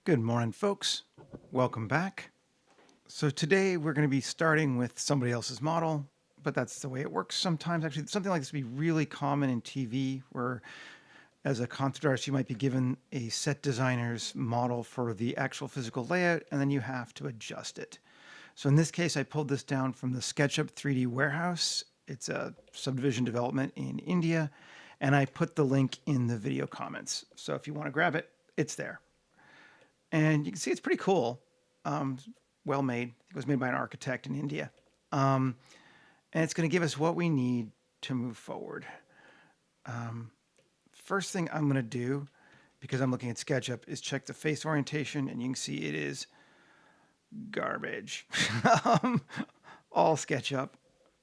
Good morning, folks. Welcome back. So today we're going to be starting with somebody else's model, but that's the way it works sometimes. Actually, something like this would be really common in TV, where as a concept artist, you might be given a set designer's model for the actual physical layout, and then you have to adjust it. So in this case, I pulled this down from the SketchUp 3D warehouse. It's a subdivision development in India, and I put the link in the video comments. So if you want to grab it, it's there. And you can see it's pretty cool. Well made. It was made by an architect in India. And it's going to give us what we need to move forward. First thing I'm going to do, because I'm looking at SketchUp, is check the face orientation, and you can see it is garbage. All SketchUp,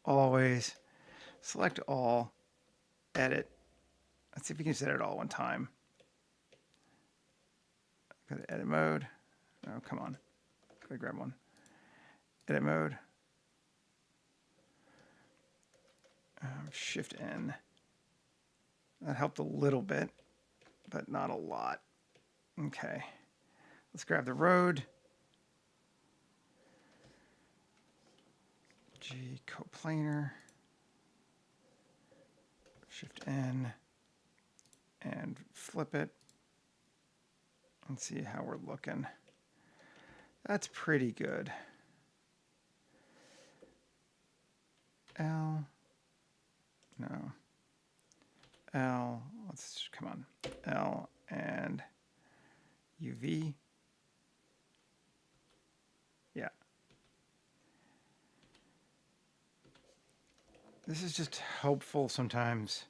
always. Select all, edit. Let's see if we can just edit all one time. Go to edit mode. Oh, come on. Go grab one. Edit mode. Shift N. That helped a little bit, but not a lot. Okay. Let's grab the road. G coplanar. Shift N. And flip it. And see how we're looking. That's pretty good. L. No. L. Let's come on. L and UV. Yeah. This is just helpful sometimes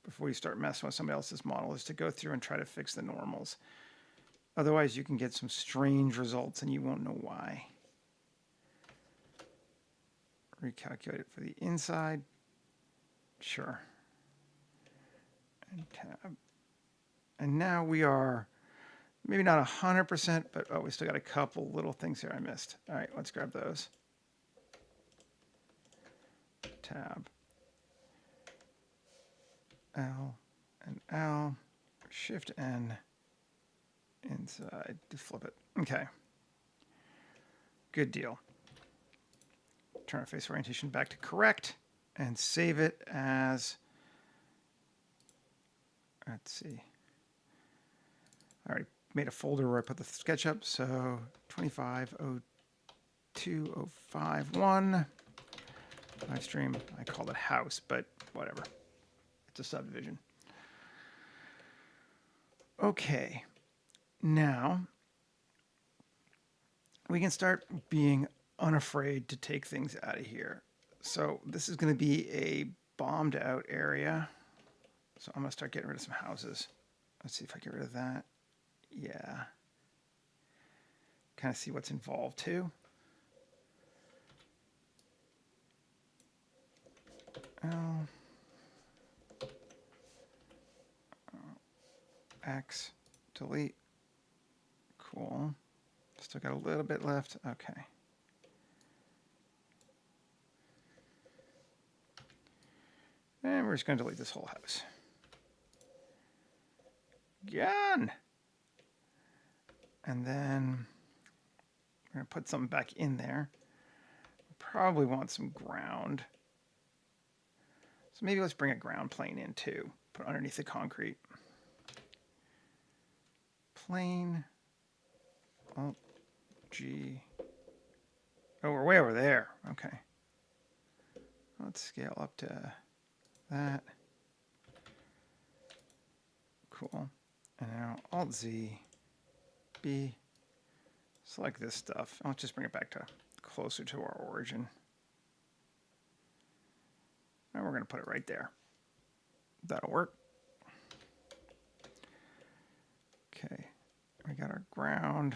before you start messing with somebody else's model, is to go through and try to fix the normals. Otherwise, you can get some strange results and you won't know why. Recalculate it for the inside. Sure. And tab. And now we are maybe not 100%, but oh, we still got a couple little things here I missed. All right, let's grab those. Tab. L and L. Shift N. Inside to flip it. Okay. Good deal. Turn our face orientation back to correct and save it as, let's see. I already made a folder where I put the SketchUp, so 2502051 live stream. I called it house, but whatever. It's a subdivision. Okay. Now, we can start being unafraid to take things out of here. So this is going to be a bombed out area. So I'm going to start getting rid of some houses. Let's see if I get rid of that. Yeah. Kind of see what's involved too. L. X. Delete. Cool. Still got a little bit left. Okay. And we're just going to delete this whole house. Gone. And then we're going to put something back in there. Probably want some ground. So maybe let's bring a ground plane in too. Put underneath the concrete. Plane. Alt G. Oh, we're way over there. Okay. Let's scale up to that. Cool. And now Alt Z, B. Select this stuff. I'll just bring it back to closer to our origin. And we're going to put it right there. That'll work. Okay. We got our ground.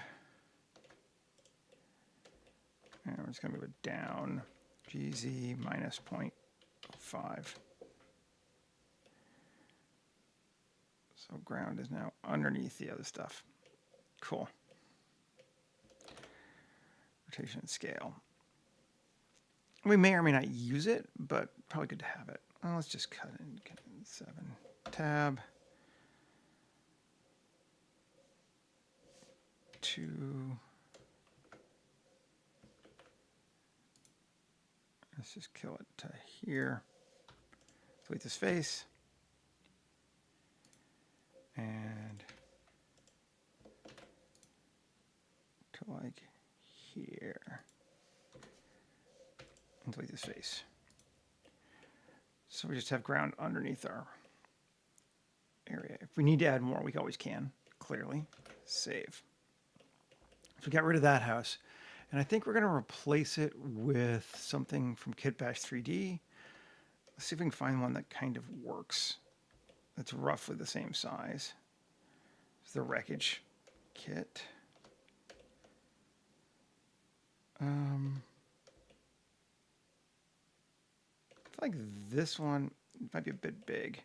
And we're just going to move it down. GZ minus 0.05. So ground is now underneath the other stuff. Cool. Rotation and scale. We may or may not use it, but probably good to have it. Well, let's just cut in 7. Tab. 2. let's just kill it to here. Delete this face. And to like here. And delete this face. So we just have ground underneath our area. If we need to add more, we always can, clearly. Save. So we got rid of that house. And I think we're going to replace it with something from Kitbash 3D. Let's see if we can find one that kind of works. That's roughly the same size. It's the wreckage kit. I feel like this one might be a bit big.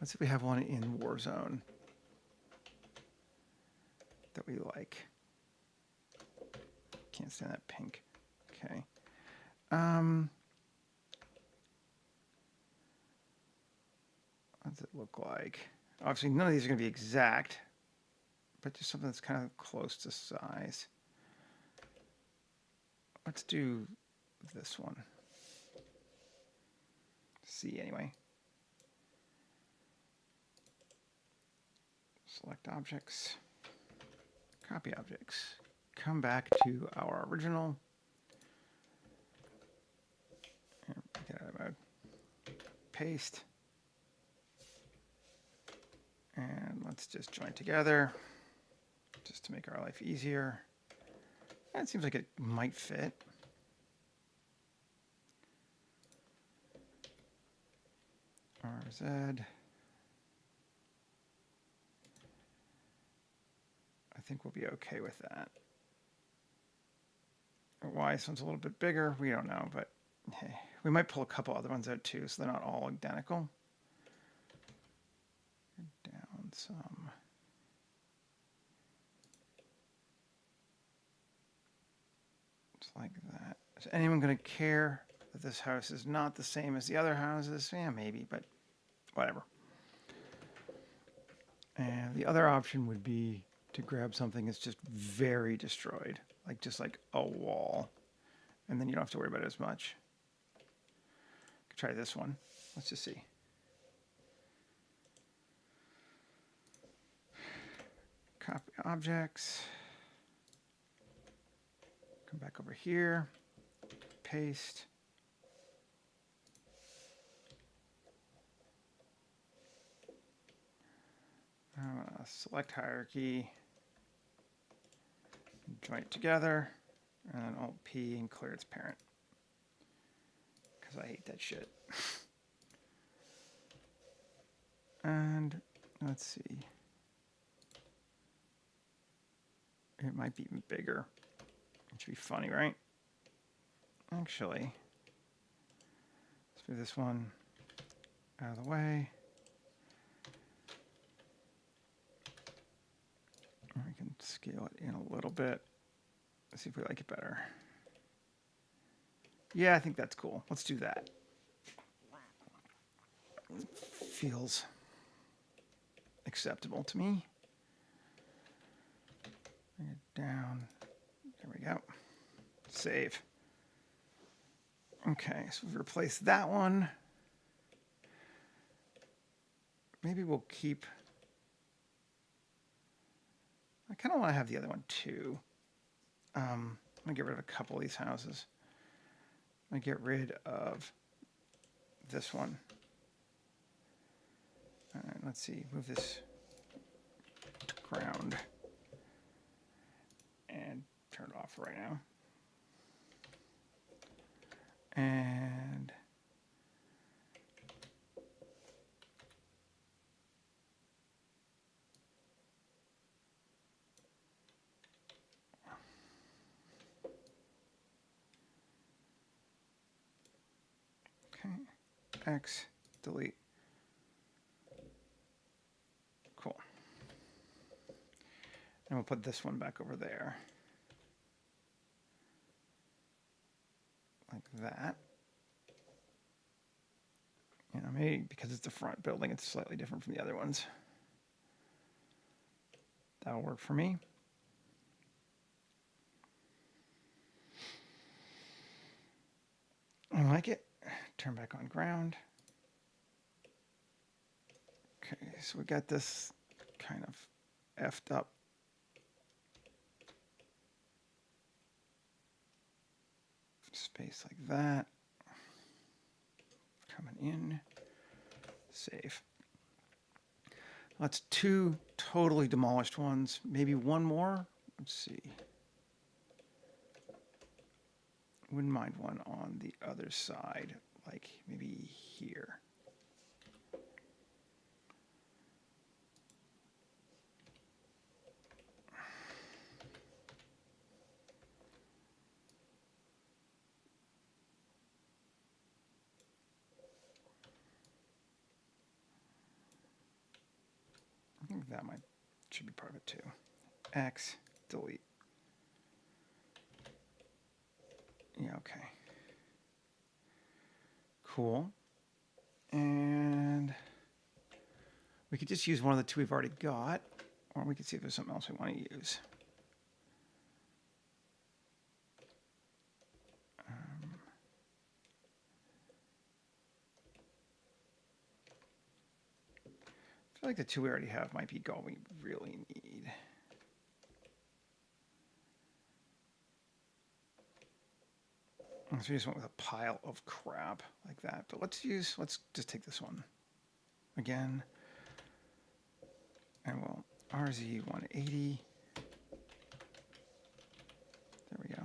Let's see if we have one in Warzone that we like. Can't stand that pink. Okay. What does it look like? Obviously, none of these are going to be exact, but just something that's kind of close to size. Let's do this one. C anyway. Select objects, copy objects, come back to our original. Get out of mode. Paste. And let's just join together just to make our life easier. It seems like it might fit. RZ. I think we'll be okay with that. Why this one's a little bit bigger, we don't know, but hey, we might pull a couple other ones out too, so they're not all identical. Down some. Just like that. Is anyone going to care that this house is not the same as the other houses? Yeah, maybe, but whatever. And the other option would be to grab something that's just very destroyed, like just like a wall, and then you don't have to worry about it as much. Could try this one. Let's just see. Copy objects. Come back over here. Paste. Select hierarchy. Join it together. And then Alt-P and clear its parent. Because I hate that shit. And let's see. It might be even bigger. It should be funny, right? Actually, let's move this one out of the way. We can scale it in a little bit. Let's see if we like it better. Yeah, I think that's cool. Let's do that. Feels acceptable to me. Bring it down. There we go. Save. Okay, so we've replaced that one. Maybe we'll keep... I kind of want to have the other one too. I'm going to get rid of a couple of these houses. I'm going to get rid of this one. All right, let's see. Move this to ground. And turn it off right now. And okay, X, delete. Cool. And we'll put this one back over there. Like that. You know, maybe because it's the front building, it's slightly different from the other ones. That'll work for me. I like it. Turn back on ground. Okay, so we got this kind of effed up. Space like that. Coming in. Save. That's two totally demolished ones. Maybe one more. Let's see. Wouldn't mind one on the other side, like maybe here. I think that should be part of it too. X, delete. Yeah, okay. Cool. And we could just use one of the two we've already got, or we could see if there's something else we want to use. I feel like the two we already have might be all we really need. So we just went with a pile of crap like that. But let's just take this one again. And we'll RZ 180. There we go.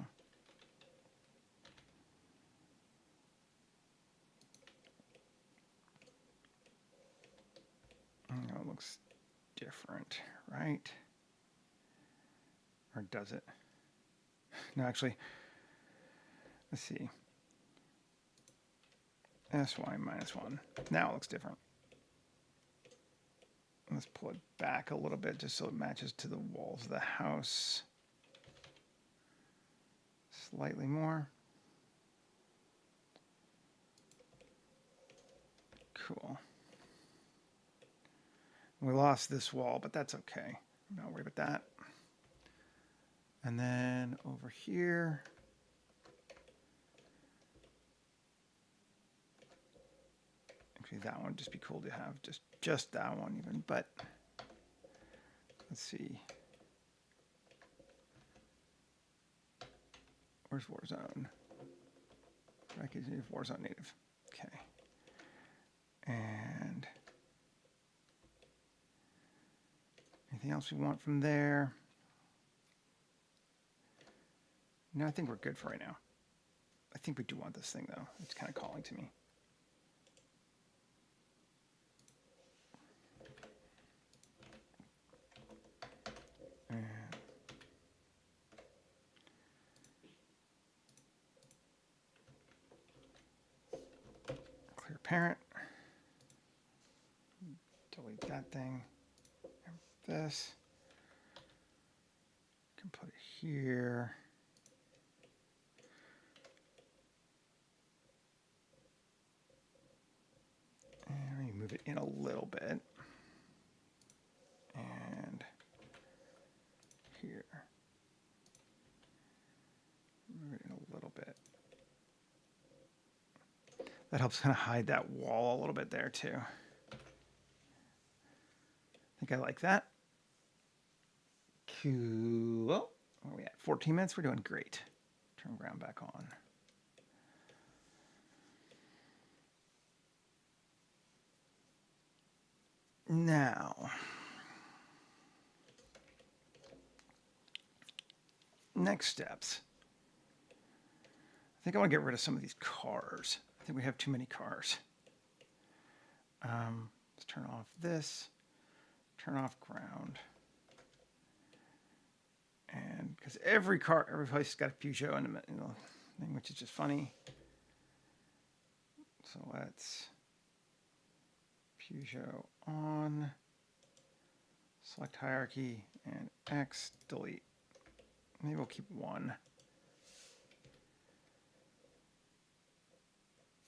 Oh, it looks different, right? Or does it? No, actually, let's see. SY minus 1. Now it looks different. Let's pull it back a little bit just so it matches to the walls of the house. Slightly more. Cool. We lost this wall, but that's okay. I'm not worried about that. And then over here, actually that one would just be cool to have, just that one even, but let's see. Where's Warzone? Package native, Warzone native. Okay. And anything else we want from there? No, I think we're good for right now. I think we do want this thing though. It's kind of calling to me. And clear parent. Delete that thing. And this. Can put it here. And we move it in a little bit. And here. Move it in a little bit. That helps kind of hide that wall a little bit there too. I think I like that. Cool. Where are we at? 14 minutes? We're doing great. Turn ground back on. Now, next steps. I think I want to get rid of some of these cars. I think we have too many cars. Let's turn off this, turn off ground. And because every place has got a Peugeot in the thing, which is just funny. So let's Peugeot on, select hierarchy, and X, delete. Maybe we'll keep 1.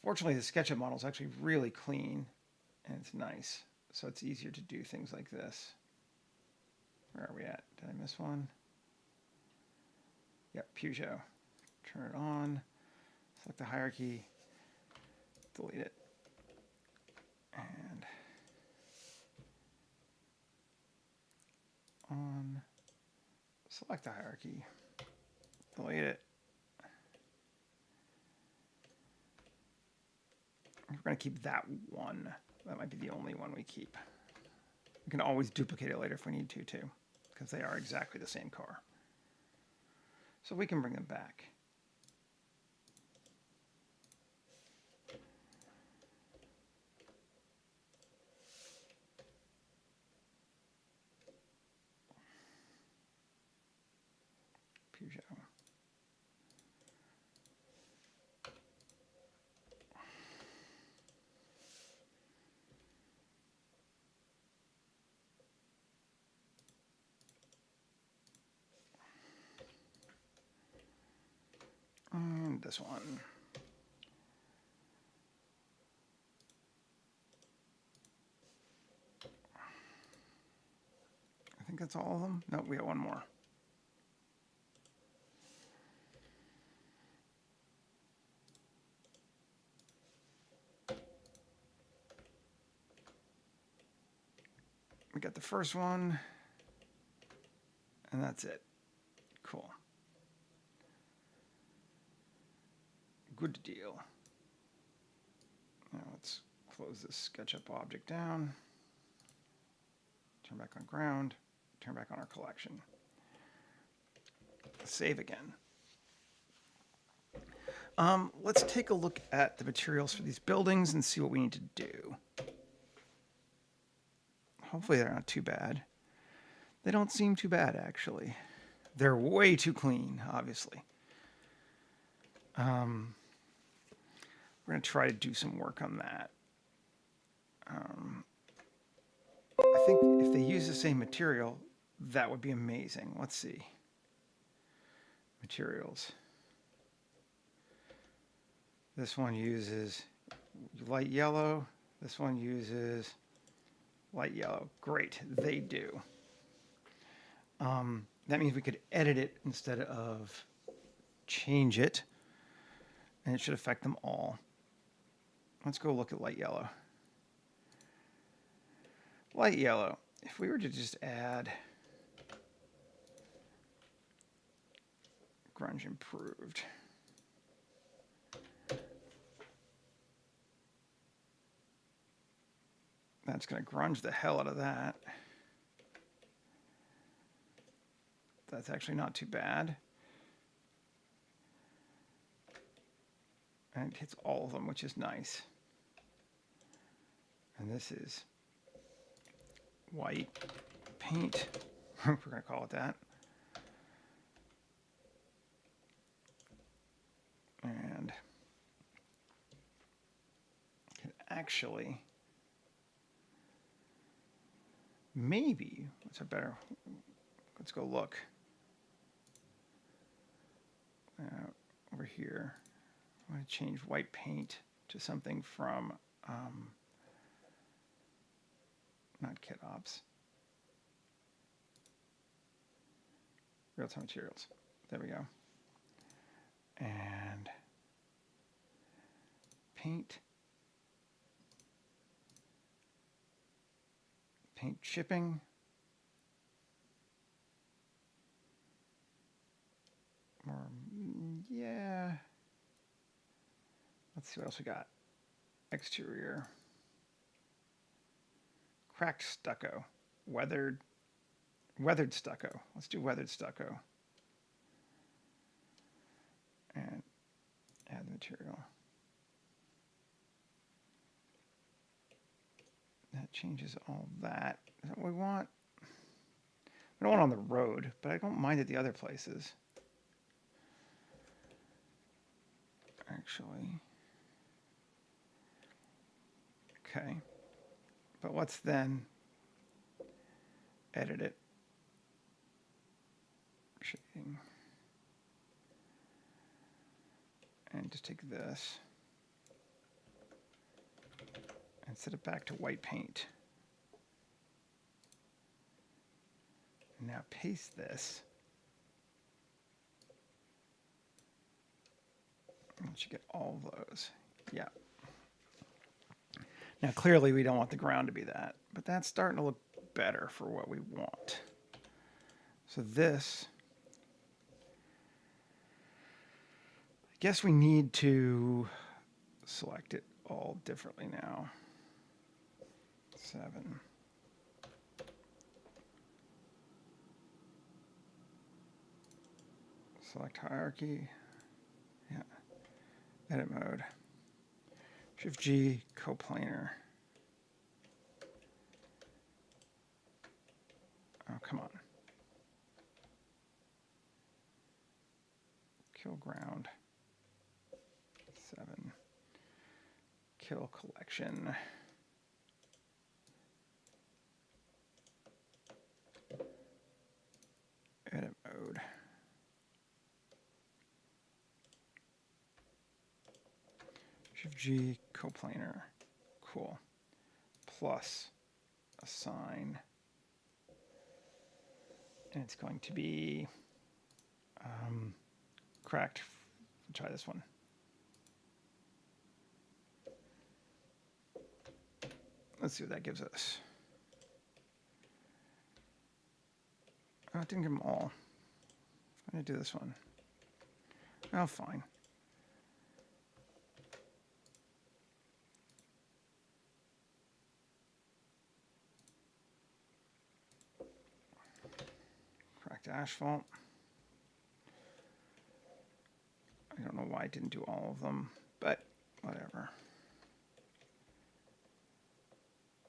Fortunately, the SketchUp model is actually really clean, and it's nice. So it's easier to do things like this. Where are we at? Did I miss one? Yep, Peugeot. Turn it on. Select the hierarchy. Delete it. And on. Select the hierarchy. Delete it. We're going to keep that one. That might be the only one we keep. We can always duplicate it later if we need to, too, because they are exactly the same car. So we can bring them back. Peugeot. And this one. I think that's all of them. No, we got one more. We got the first one, and that's it. Cool. Good deal. Now let's close this SketchUp object down. Turn back on ground. Turn back on our collection. Save again. Let's take a look at the materials for these buildings and see what we need to do. Hopefully they're not too bad. They don't seem too bad, actually. They're way too clean, obviously. We're going to try to do some work on that. I think if they use the same material, that would be amazing. Let's see. Materials. This one uses light yellow. This one uses light yellow. Great, they do. That means we could edit it instead of change it, and it should affect them all. Let's go look at light yellow. Light yellow, if we were to just add grunge improved. That's going to grunge the hell out of that. That's actually not too bad. And it hits all of them, which is nice. And this is white paint. We're going to call it that. And can actually maybe, let's go look. Over here, I'm going to change white paint to something from, not kit ops, real-time materials. There we go. And paint chipping. Or, yeah. Let's see what else we got. Exterior. Cracked stucco. Weathered stucco. Let's do weathered stucco. And add the material. That changes all that. Is that what we want? We don't want it on the road, but I don't mind it the other places. Actually. Okay. But let's then edit it. Shading. And just take this and set it back to white paint. Now paste this. You should get all of those. Yeah. Now clearly we don't want the ground to be that, but that's starting to look better for what we want. So this, I guess we need to select it all differently now. 7. Select hierarchy. Yeah. Edit mode. Shift G, coplanar. Oh, come on. Kill ground. 7. Kill collection. Edit mode. Shift G, coplanar. Cool. Plus assign. And it's going to be cracked. Try this one. Let's see what that gives us. Oh, it didn't give them all. I'm going to do this one. Oh, fine. Cracked asphalt. I don't know why I didn't do all of them, but whatever.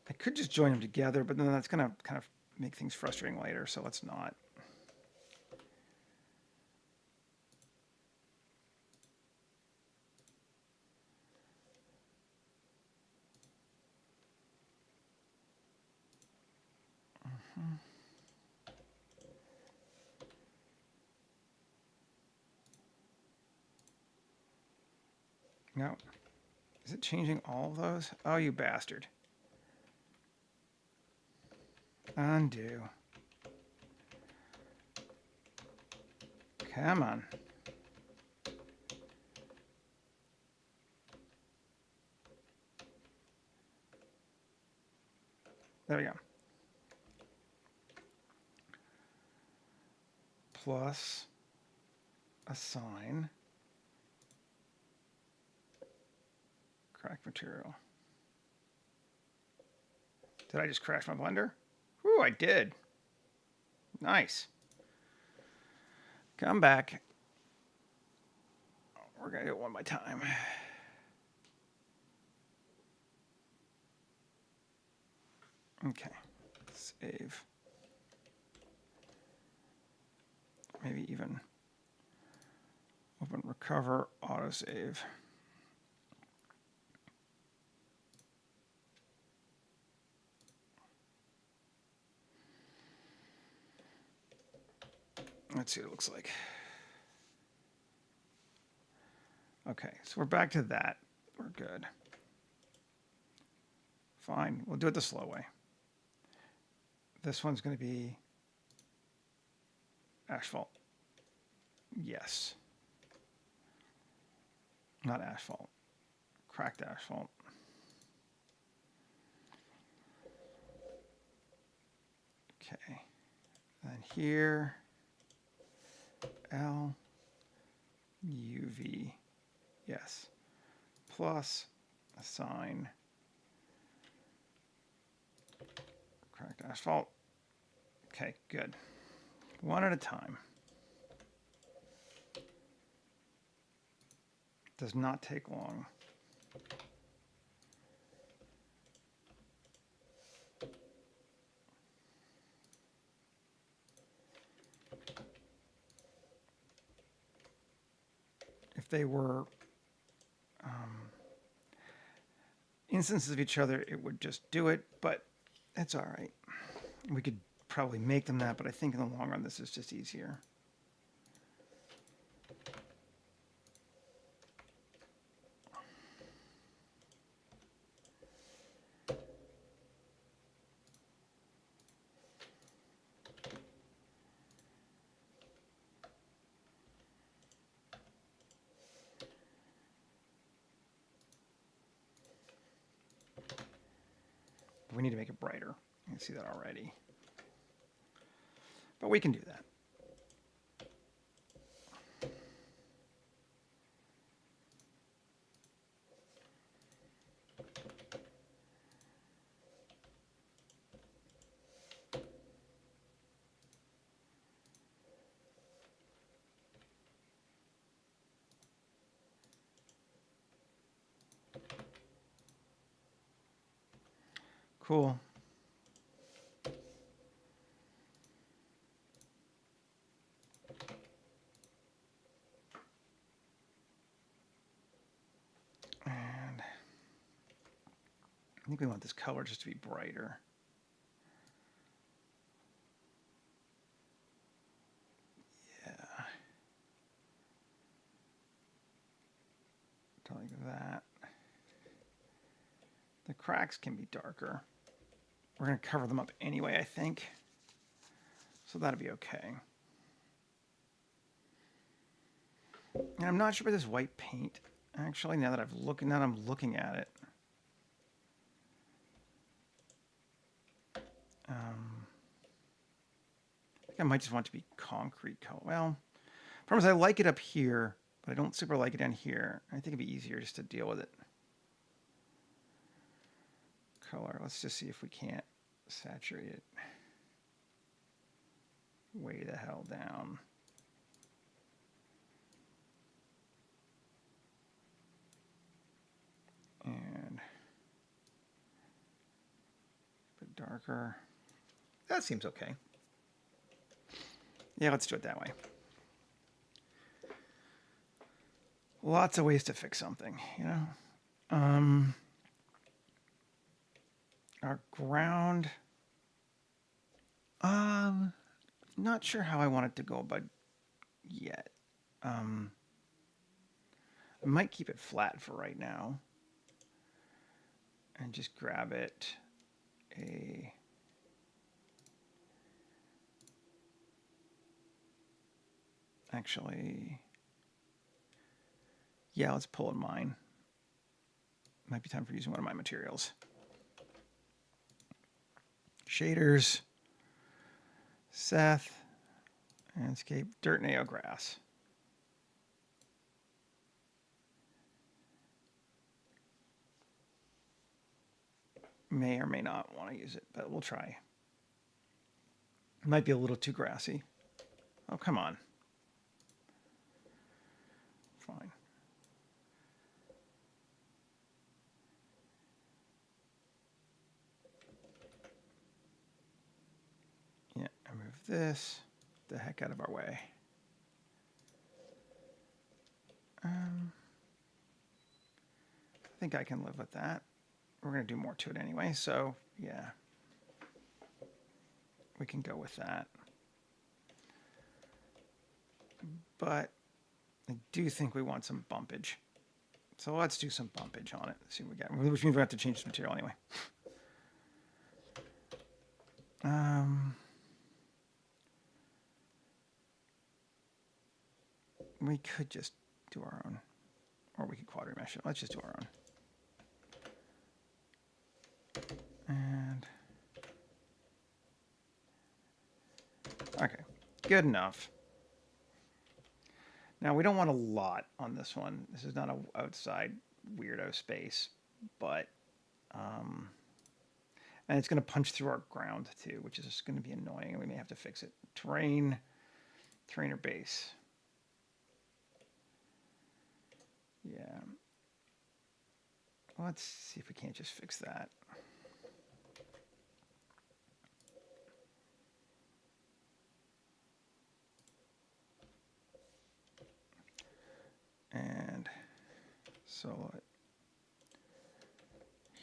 I could just join them together, but then that's going to kind of make things frustrating later, so let's not. No. Is it changing all of those? Oh, you bastard. Undo. Come on. There we go. Plus assign cracked material. Did I just crash my blender? Whew, I did. Nice. Come back. We're going to do it one by time. Okay. Save. Maybe even open recover, autosave. Let's see what it looks like. Okay, so we're back to that. We're good. Fine, we'll do it the slow way. This one's going to be asphalt. Yes. Not asphalt. Cracked asphalt. Okay. And here, L, UV. Yes. Plus assign cracked asphalt. Okay, good. One at a time. Does not take long. If they were instances of each other, it would just do it, but it's all right. We could probably make them that, but I think in the long run, this is just easier. we need to make it brighter. You can see that already. But we can do that. Cool. And I think we want this color just to be brighter. Yeah. Like that. The cracks can be darker. We're going to cover them up anyway, I think. So that'll be okay. And I'm not sure about this white paint. Actually, now that I'm looking at it. I think I might just want it to be concrete color. Well, problem is I like it up here, but I don't super like it down here. I think it'd be easier just to deal with it. Color. Let's just see if we can't saturate it way the hell down. And a bit darker. That seems okay. Yeah, let's do it that way. Lots of ways to fix something, you know. Our ground. Not sure how I want it to go about yet. I might keep it flat for right now. And just grab it actually, yeah, let's pull in mine. Might be time for using one of my materials. Shaders, Seth, landscape, dirt, nail, grass. May or may not want to use it, but we'll try. It might be a little too grassy. Oh, come on. Fine. Yeah, I move this the heck out of our way. I think I can live with that. We're going to do more to it anyway, so yeah. We can go with that. But I do think we want some bumpage. So let's do some bumpage on it. Let's see what we got. Which means we have to change the material anyway. We could just do our own. Or we could quadri mesh it. Let's just do our own. And okay, good enough. Now we don't want a lot on this one. This is not an outside weirdo space, but and it's going to punch through our ground too, which is going to be annoying, and we may have to fix it. Terrain or base. Yeah. Let's see if we can't just fix that. And solo it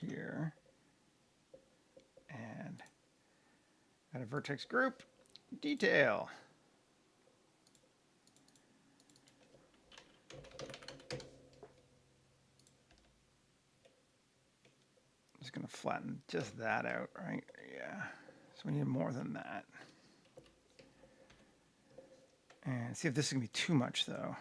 here. And add a vertex group. Detail. Just going to flatten just that out, right? Yeah. So we need more than that. And see if this is going to be too much, though.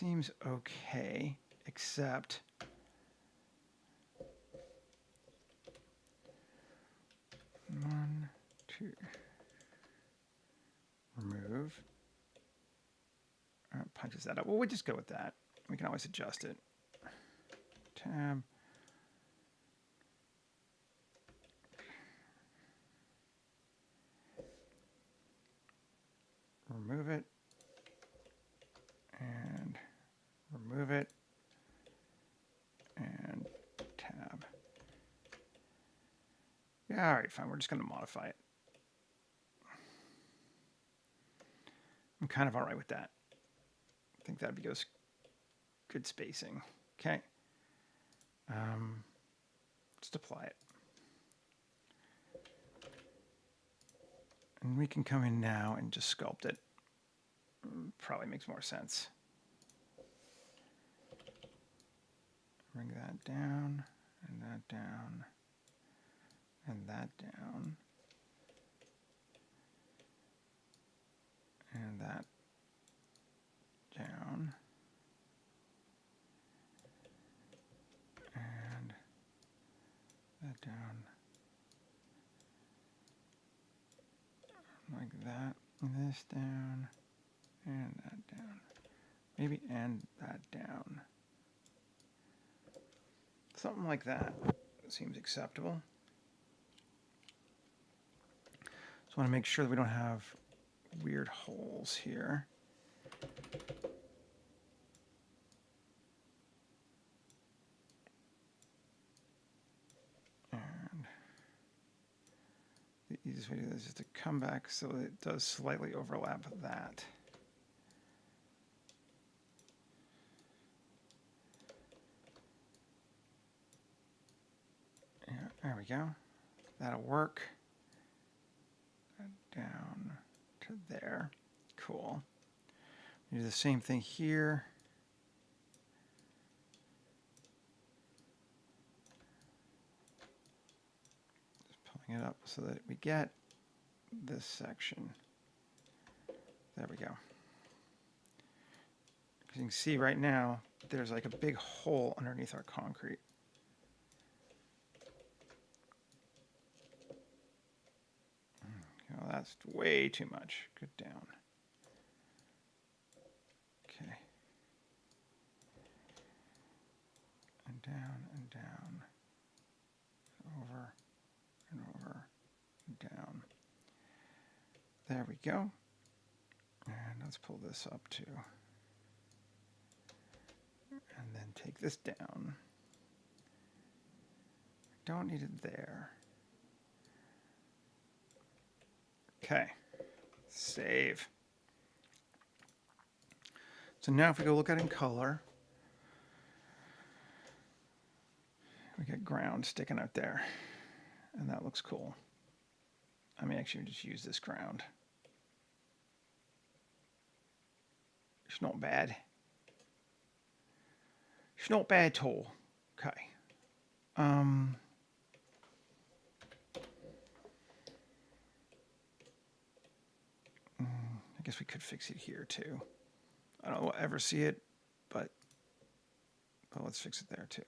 seems okay, except one, two, remove. Punches that up. Well, we'll just go with that. We can always adjust it. Tab. Remove it. And remove it. And tab. Yeah, all right, fine. We're just going to modify it. I'm kind of all right with that. I think that'd be good spacing. Okay. Just apply it. And we can come in now and just sculpt it. Probably makes more sense. Bring that down, and that down, and that down, and that down, and that down, like that, and this down, and that down. Maybe and that down. Something like that seems acceptable. Just want to make sure that we don't have weird holes here. And the easiest way to do this is to come back so that it does slightly overlap that. Yeah, there we go. That'll work. Down to there. Cool. We do the same thing here. Just pulling it up so that we get this section. There we go. As you can see right now, there's like a big hole underneath our concrete. Oh, that's way too much. Good down. Okay. And down and down. Over and over and down. There we go. And let's pull this up too. And then take this down. Don't need it there. Okay, save. So now if we go look at it in color, we get ground sticking out there, and that looks cool. I may actually just use this ground. It's not bad. It's not bad at all. Okay. I guess we could fix it here too. I don't know if we'll ever see it, but let's fix it there too.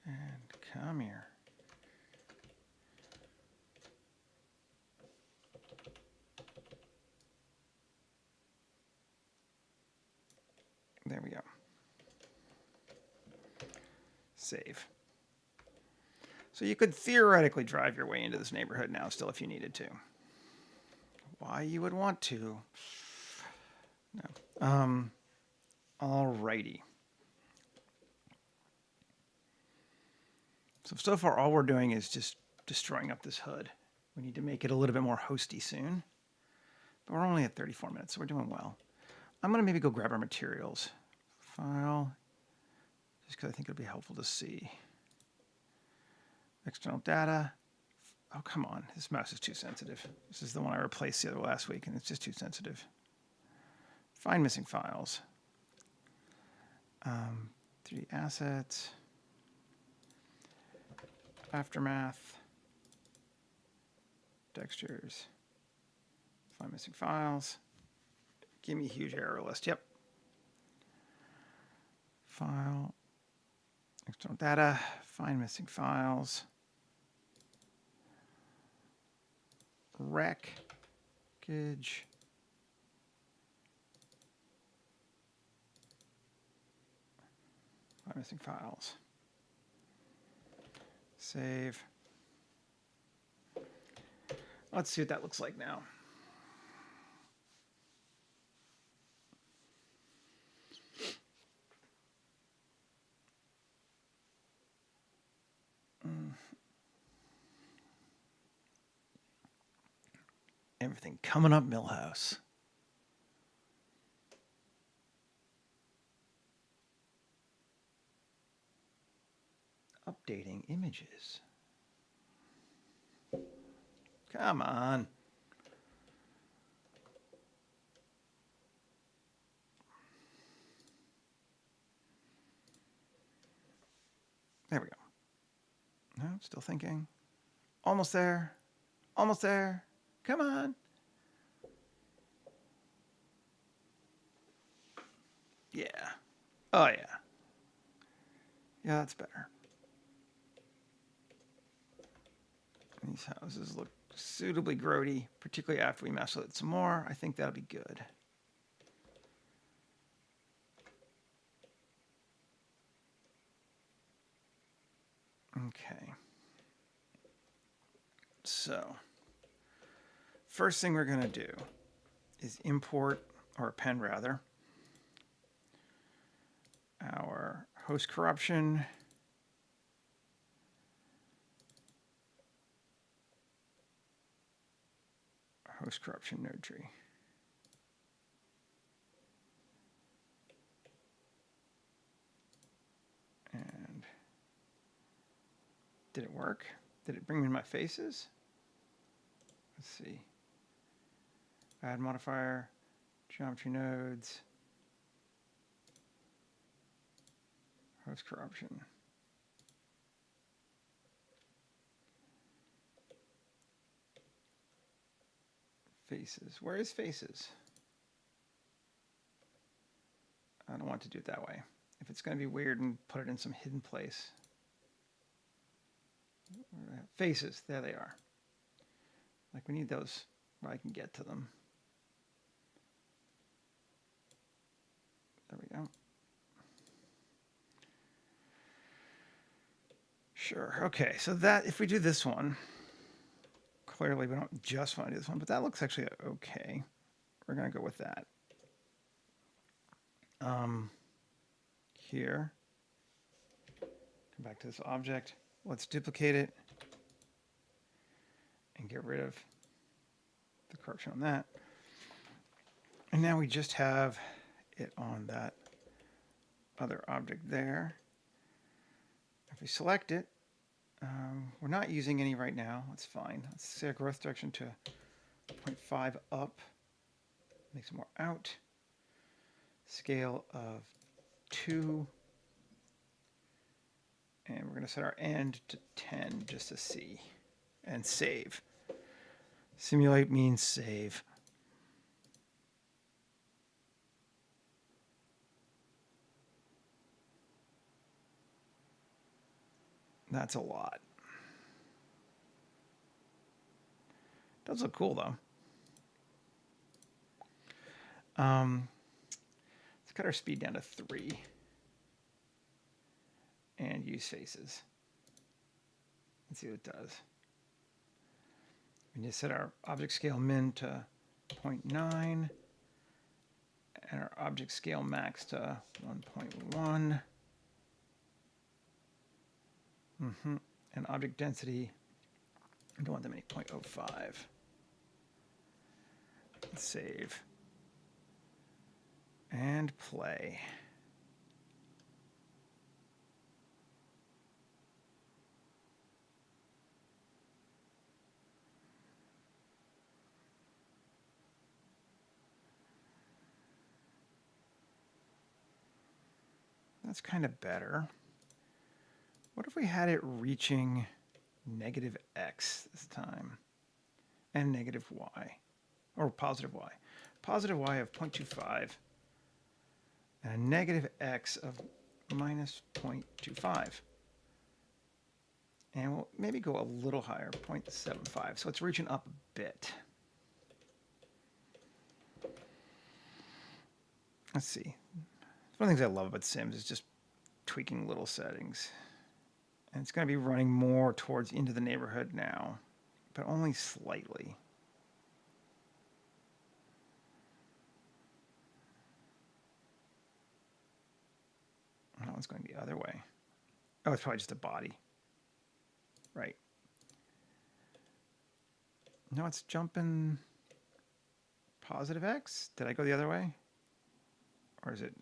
And come here. There we go. Save. So you could theoretically drive your way into this neighborhood now still if you needed to. Why you would want to? No. Alrighty. So far all we're doing is just destroying up this hood. We need to make it a little bit more hosty soon. But we're only at 34 minutes, so we're doing well. I'm going to maybe go grab our materials. File. Just because I think it'll be helpful to see. External data. Oh, come on. This mouse is too sensitive. This is the one I replaced the other last week, and it's just too sensitive. Find missing files. 3D assets. aftermath, textures, find missing files. Give me a huge error list. Yep. File, external data, find missing files, rec, package, find missing files, save. Let's see what that looks like now. Everything coming up Millhouse. Updating images. Come on. There we go. No, still thinking. Almost there. Almost there. Come on. Yeah. Oh, yeah. Yeah, that's better. These houses look suitably grody, particularly after we mess with it some more. I think that'll be good. Okay. So, first thing we're going to do is import, or append rather, our host corruption, node tree. And did it work? Did it bring me my faces? Let's see. Add modifier, geometry nodes, host corruption. Faces. Where is faces? I don't want to do it that way. If it's going to be weird, and put it in some hidden place. Faces. There they are. Like, we need those where I can get to them. There we go. Sure. Okay. So that, if we do this one, clearly we don't just want to do this one, but that looks actually okay. We're going to go with that. Here, come back to this object. Let's duplicate it and get rid of the corruption on that. And now we just have it on that other object there. If we select it, we're not using any right now. That's fine. Let's set our growth direction to 0.5 up. Make some more out. Scale of 2. And we're going to set our end to 10 just to see. And save. Simulate means save. That's a lot. Does look cool though. Let's cut our speed down to 3 and use faces. Let's see what it does. We need to set our object scale min to 0.9 and our object scale max to 1.1. And object density, I don't want that many, 0.05. Save. And play. That's kind of better. What if we had it reaching negative x this time, and negative y, or positive y. Positive y of 0.25, and a negative x of minus 0.25. And we'll maybe go a little higher, 0.75. So it's reaching up a bit. Let's see. One of the things I love about Sims is just tweaking little settings. And it's going to be running more towards into the neighborhood now, but only slightly. That one's going the other way. Oh, it's probably just a body. Right. No, it's jumping positive x. Did I go the other way? Or is it?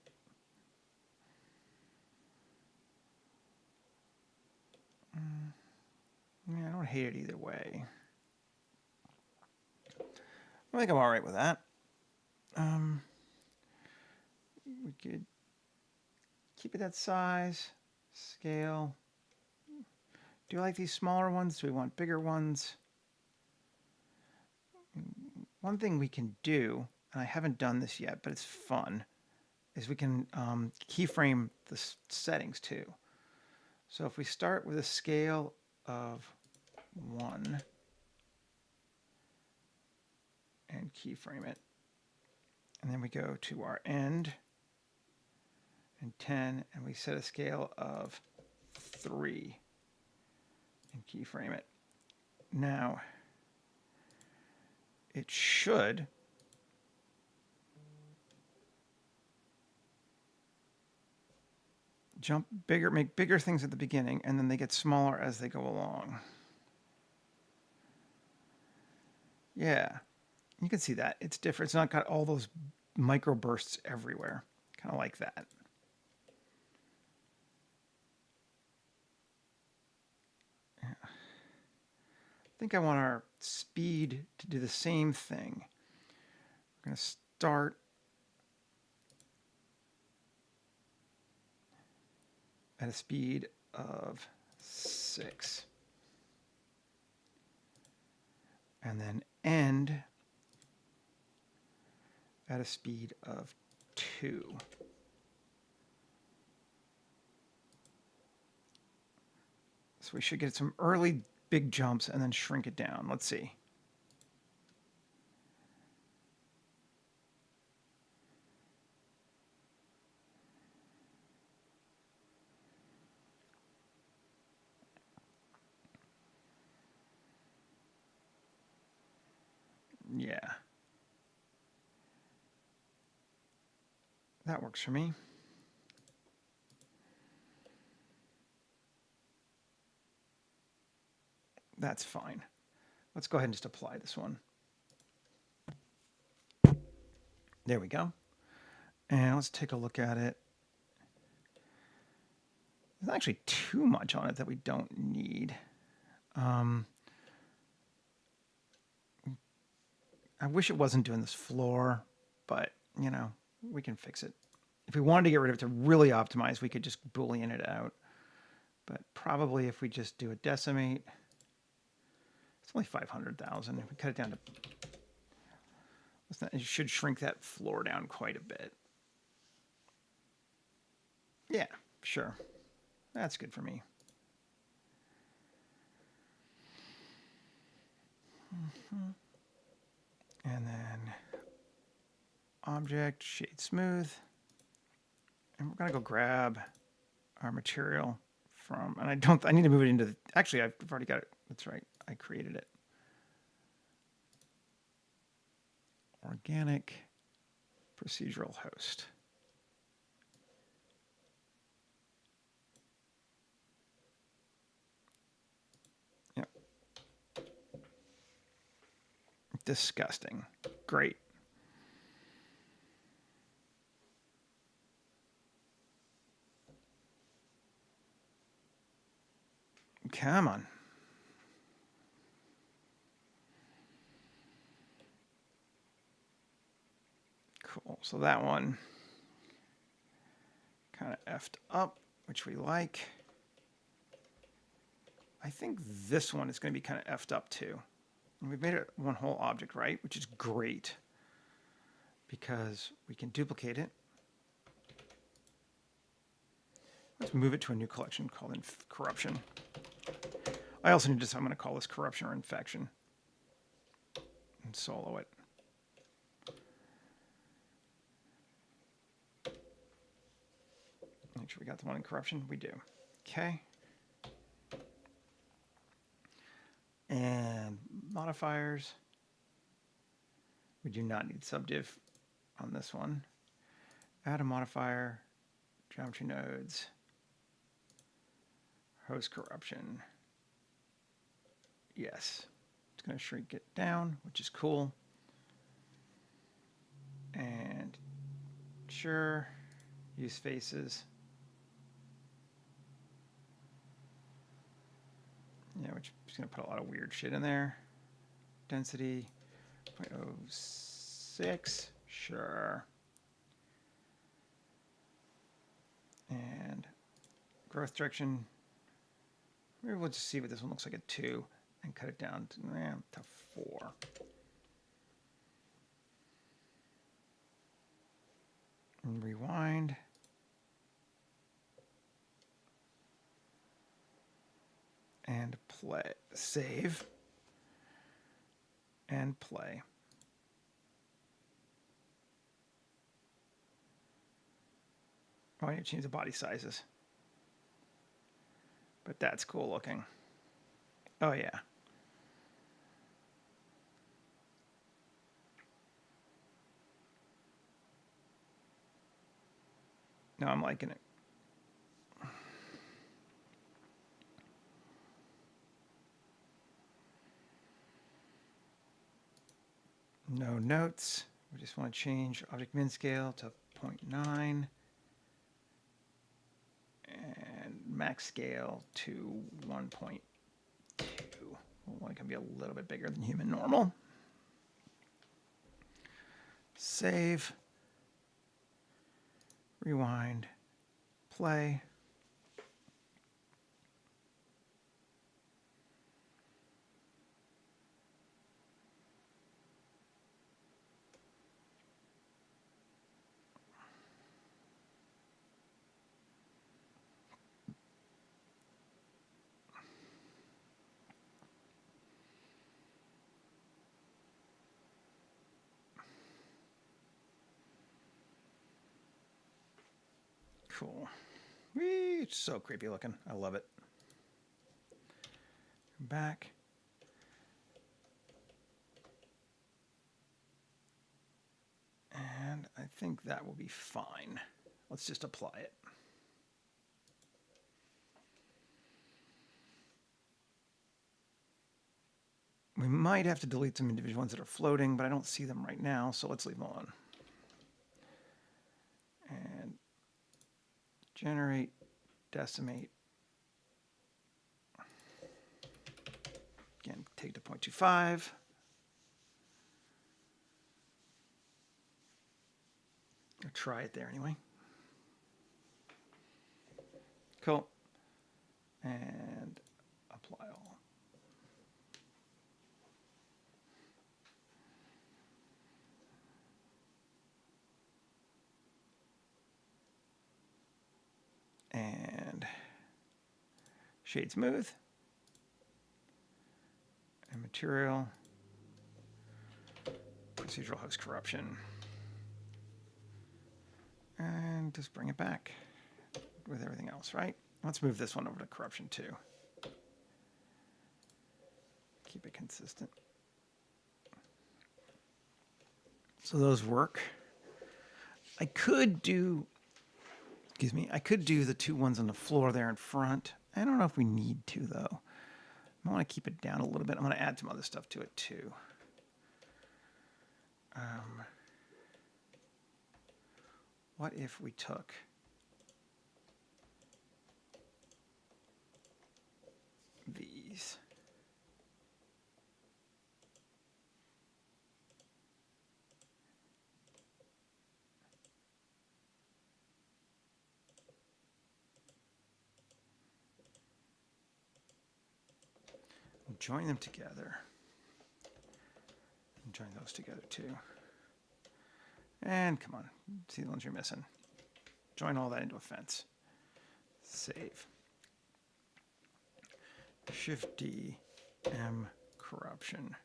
Yeah, I don't hate it either way. I think I'm all right with that. We could keep it that size, scale. Do you like these smaller ones? Do we want bigger ones? One thing we can do, and I haven't done this yet, but it's fun, is we can keyframe the settings too. So if we start with a scale of 1 and keyframe it, and then we go to our end and 10, and we set a scale of 3 and keyframe it. Now, it should jump bigger, make bigger things at the beginning, and then they get smaller as they go along. Yeah, you can see that. It's different. It's not got all those micro bursts everywhere. Kind of like that. Yeah. I think I want our speed to do the same thing. We're going to start at a speed of 6. And then end at a speed of 2. So we should get some early big jumps and then shrink it down. Let's see. Yeah. That works for me. That's fine. Let's go ahead and just apply this one. There we go. And let's take a look at it. There's actually too much on it that we don't need. I wish it wasn't doing this floor, but, you know, we can fix it. If we wanted to get rid of it to really optimize, we could just Boolean it out. But probably if we just do a decimate, it's only 500,000. If we cut it down to, it should shrink that floor down quite a bit. Yeah, sure. That's good for me. And then object, shade smooth. And we're going to go grab our material from, and I need to move it into, actually, I've already got it. That's right. I created it. Organic procedural host. Yep. Disgusting. Great. Come on. Cool. So that one kind of effed up, which we like. I think this one is going to be kind of effed up too. And we've made it one whole object, right? Which is great because we can duplicate it. Let's move it to a new collection called corruption. I also need to decide I'm going to call this corruption or infection and solo it. Make sure we got the one in corruption. We do. Okay. And modifiers. We do not need subdiv on this one. Add a modifier, geometry nodes, host corruption. Yes. It's going to shrink it down, which is cool. And sure, use faces. Yeah, which is going to put a lot of weird shit in there. Density 0.06, sure. And growth direction, maybe we'll just see what this one looks like at 2 and cut it down to 4. And rewind. And play, save, and play. Oh, I need to change the body sizes. But that's cool looking. Oh, yeah. No, I'm liking it. No notes. We just want to change object min scale to 0.9 and max scale to 1.2. Well, it can be a little bit bigger than human normal. Save. Rewind. Play. Cool. Whee, it's so creepy looking. I love it. Back. And I think that will be fine. Let's just apply it. We might have to delete some individual ones that are floating, but I don't see them right now, so let's leave them alone. And generate, decimate. Again, take to 0.25. I'll try it there anyway. Cool. And apply all. And shade smooth. And material. Procedural host corruption. And just bring it back with everything else, right? Let's move this one over to corruption too. Keep it consistent. So those work. I could do the two ones on the floor there in front. I don't know if we need to though. I want to keep it down a little bit. I'm going to add some other stuff to it too. What if we took these? Join them together. And join those together too. And come on, see the ones you're missing. Join all that into a fence. Save. Shift D, M, corruption.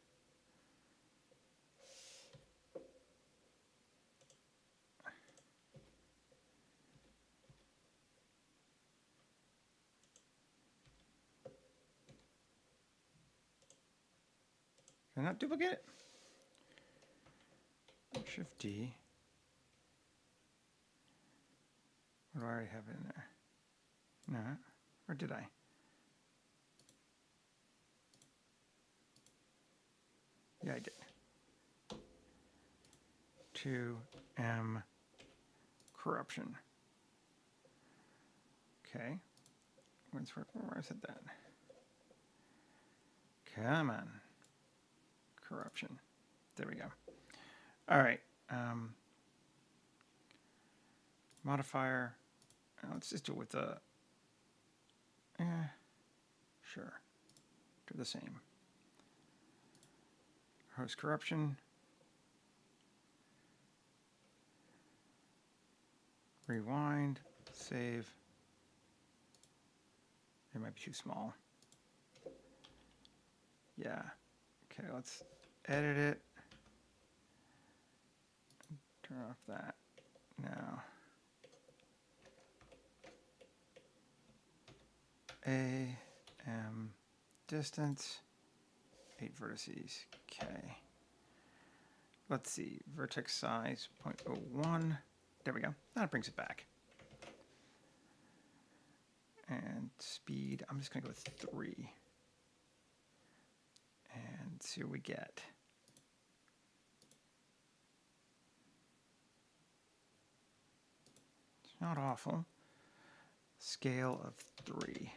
Can I not duplicate it? Shift D. What do I already have in there? No, or did I? Yeah, I did. 2M corruption. Okay. Where is it then? Come on. Corruption. There we go. All right. Modifier. Let's just do it with the. Sure. Do the same. Host corruption. Rewind. Save. It might be too small. Yeah. Okay, let's edit it. Turn off that. Now. AM distance. 8 vertices. Okay. Let's see. Vertex size 0.01. There we go. That brings it back. And speed, I'm just going to go with 3. And see what we get. It's not awful. Scale of 3.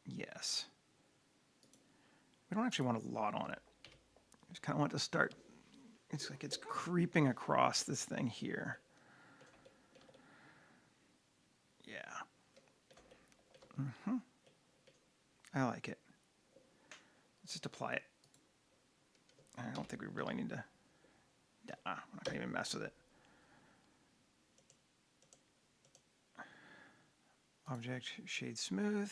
Yes. We don't actually want a lot on it. I just kind of want to start. It's like it's creeping across this thing here. Yeah. I like it. Let's just apply it. I don't think we really need to. Nah, we're not going to even mess with it. Object, shade smooth.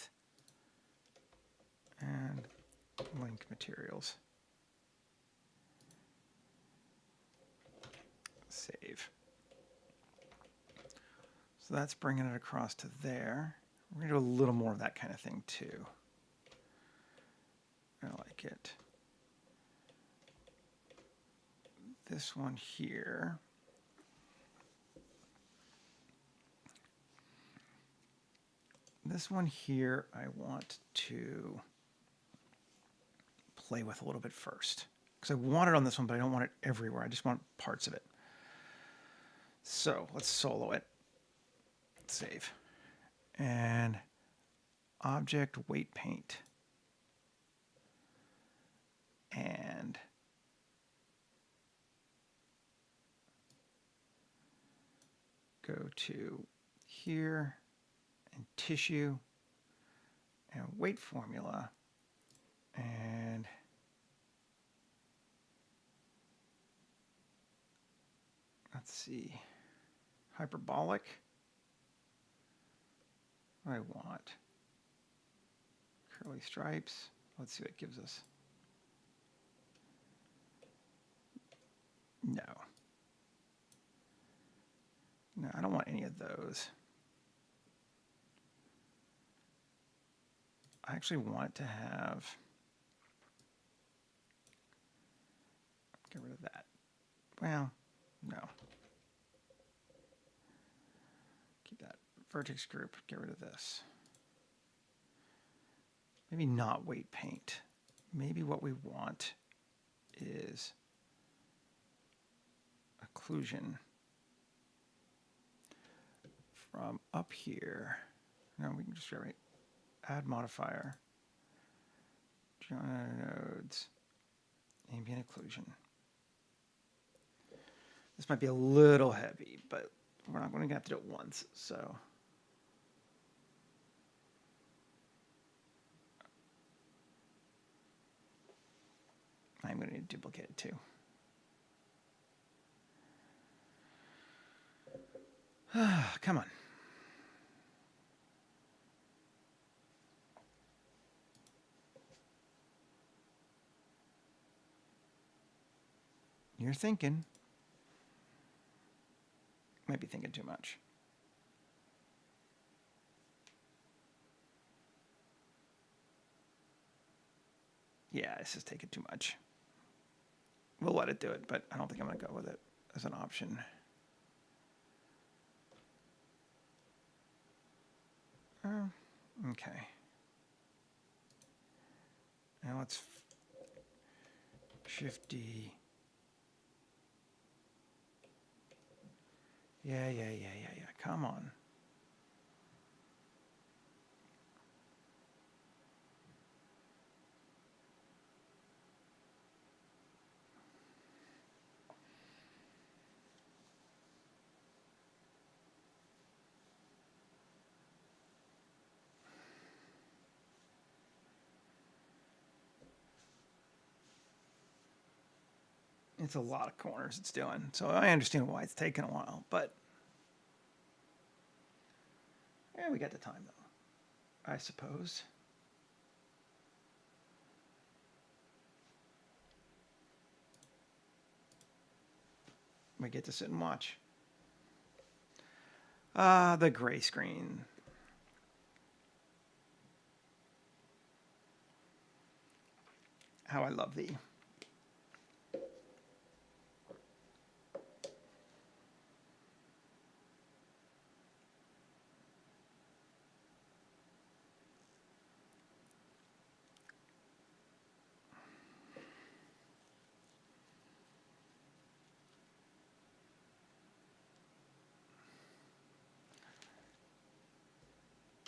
And link materials. Save. So that's bringing it across to there. We're going to do a little more of that kind of thing too. I like it. This one here. This one here I want to play with a little bit first. Because I want it on this one, but I don't want it everywhere. I just want parts of it. So let's solo it. Save. And object weight paint. And go to here and tissue and weight formula and let's see, hyperbolic. What I want. Curly stripes. Let's see what it gives us. No. No, I don't want any of those. I actually want it to have, get rid of that. Well, no. Keep that vertex group, get rid of this. Maybe not weight paint. Maybe what we want is occlusion from up here. No, we can just write add modifier, nodes, ambient occlusion. This might be a little heavy, but we're not going to have to do it once, so. I'm going to need to duplicate it too. Come on. You're thinking. Might be thinking too much. Yeah, this is taking too much. We'll let it do it, but I don't think I'm going to go with it as an option. Okay. Now let's Shift D. Yeah. Come on. It's a lot of corners it's doing, so I understand why it's taking a while, but yeah, we got the time though, I suppose. We get to sit and watch. The gray screen. How I love thee.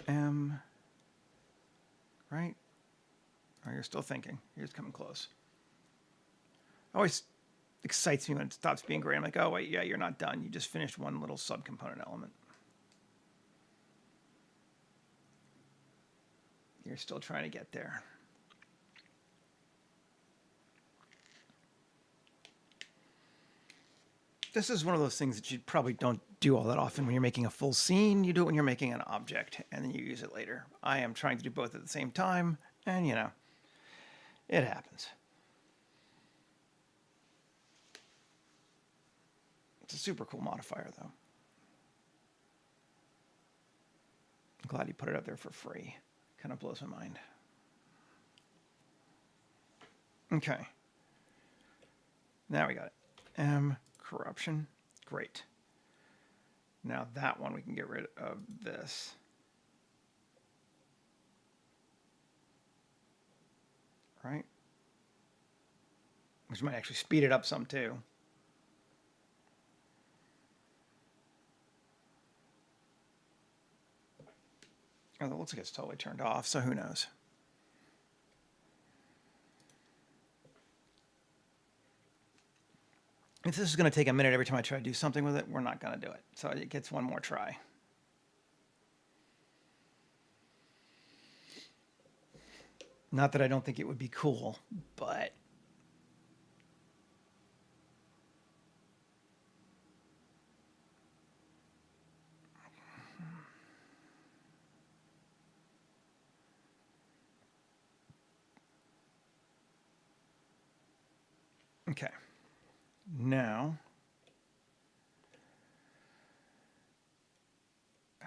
M, right? Oh, you're still thinking. You're just coming close. Always excites me when it stops being gray. I'm like, oh, wait, yeah, you're not done. You just finished one little subcomponent element. You're still trying to get there. This is one of those things that you probably don't do all that often when you're making a full scene. You do it when you're making an object, and then you use it later. I am trying to do both at the same time, and you know, it happens. It's a super cool modifier, though. I'm glad you put it up there for free. Kind of blows my mind. Okay. Now we got it. M, corruption. Great. Now that one we can get rid of this. Right? Which might actually speed it up some too. Oh, it looks like it's totally turned off, so who knows? If this is going to take a minute every time I try to do something with it, we're not going to do it. So it gets one more try. Not that I don't think it would be cool, but okay. Now,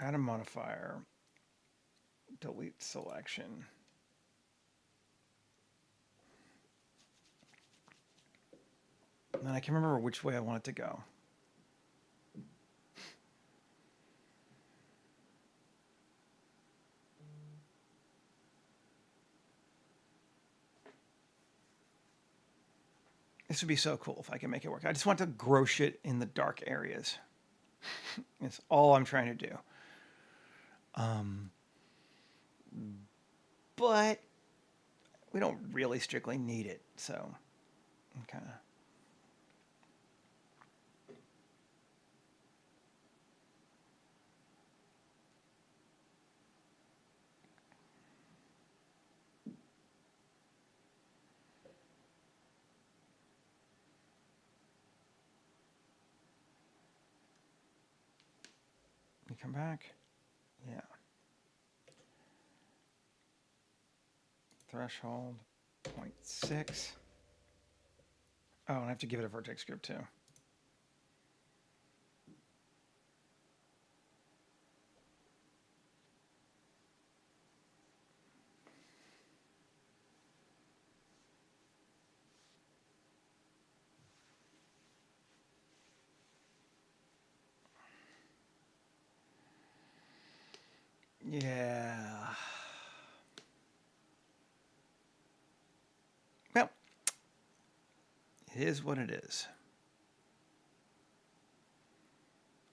add a modifier, delete selection. And then I can remember which way I want it to go. This would be so cool if I can make it work. I just want to grow shit in the dark areas. It's all I'm trying to do. But we don't really strictly need it, so okay. me come back. Yeah. Threshold 0.6. Oh, and I have to give it a vertex group too. Yeah. Well, it is what it is.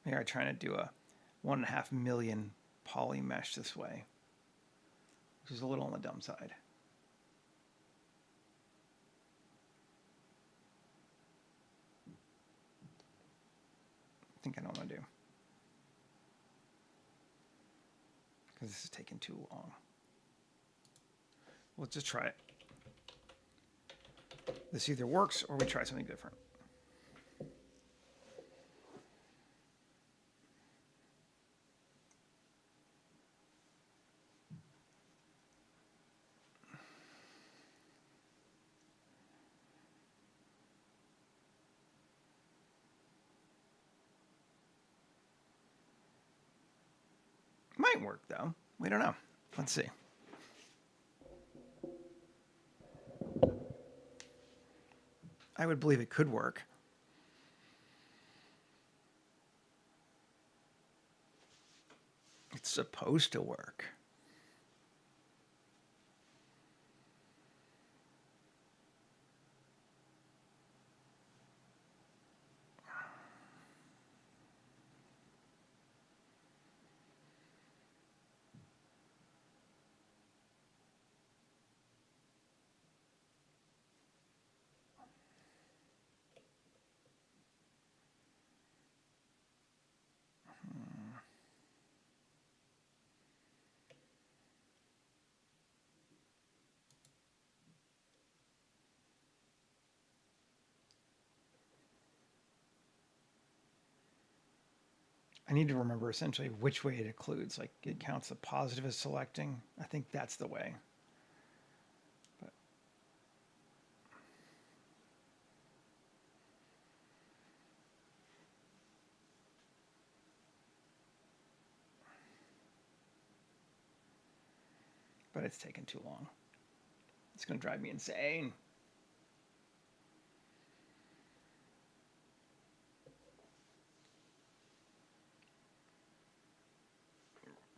Here I'm trying to do a 1.5 million poly mesh this way, which is a little on the dumb side. I think I know what I'm gonna do, because this is taking too long. Let's just try it. This either works or we try something different. Might work though. We don't know. Let's see. I would believe it could work. It's supposed to work. I need to remember essentially which way it occludes. Like it counts the positive as selecting. I think that's the way. But it's taken too long. It's going to drive me insane.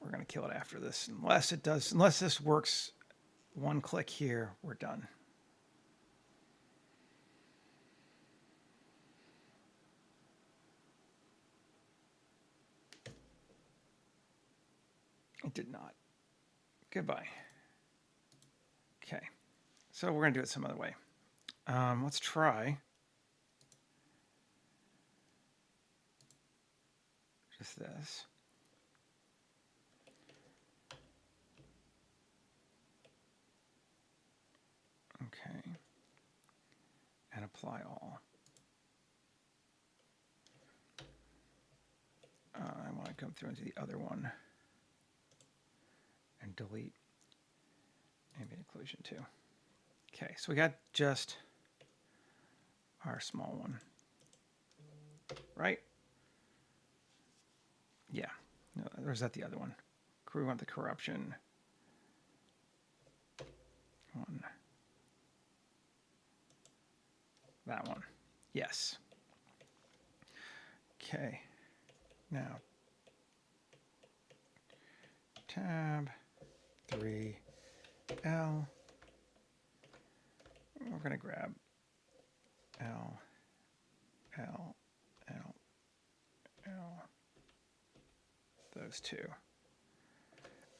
We're going to kill it after this. Unless this works one click here, we're done. It did not. Goodbye. Okay. So we're going to do it some other way. Let's try just this. Okay. And apply all. I want to come through into the other one and delete ambient occlusion too. Okay, so we got just our small one, right? Yeah, no, or is that the other one? We want the corruption one. That one, yes. Okay, now tab 3L. We're going to grab L, L, L, L, those two,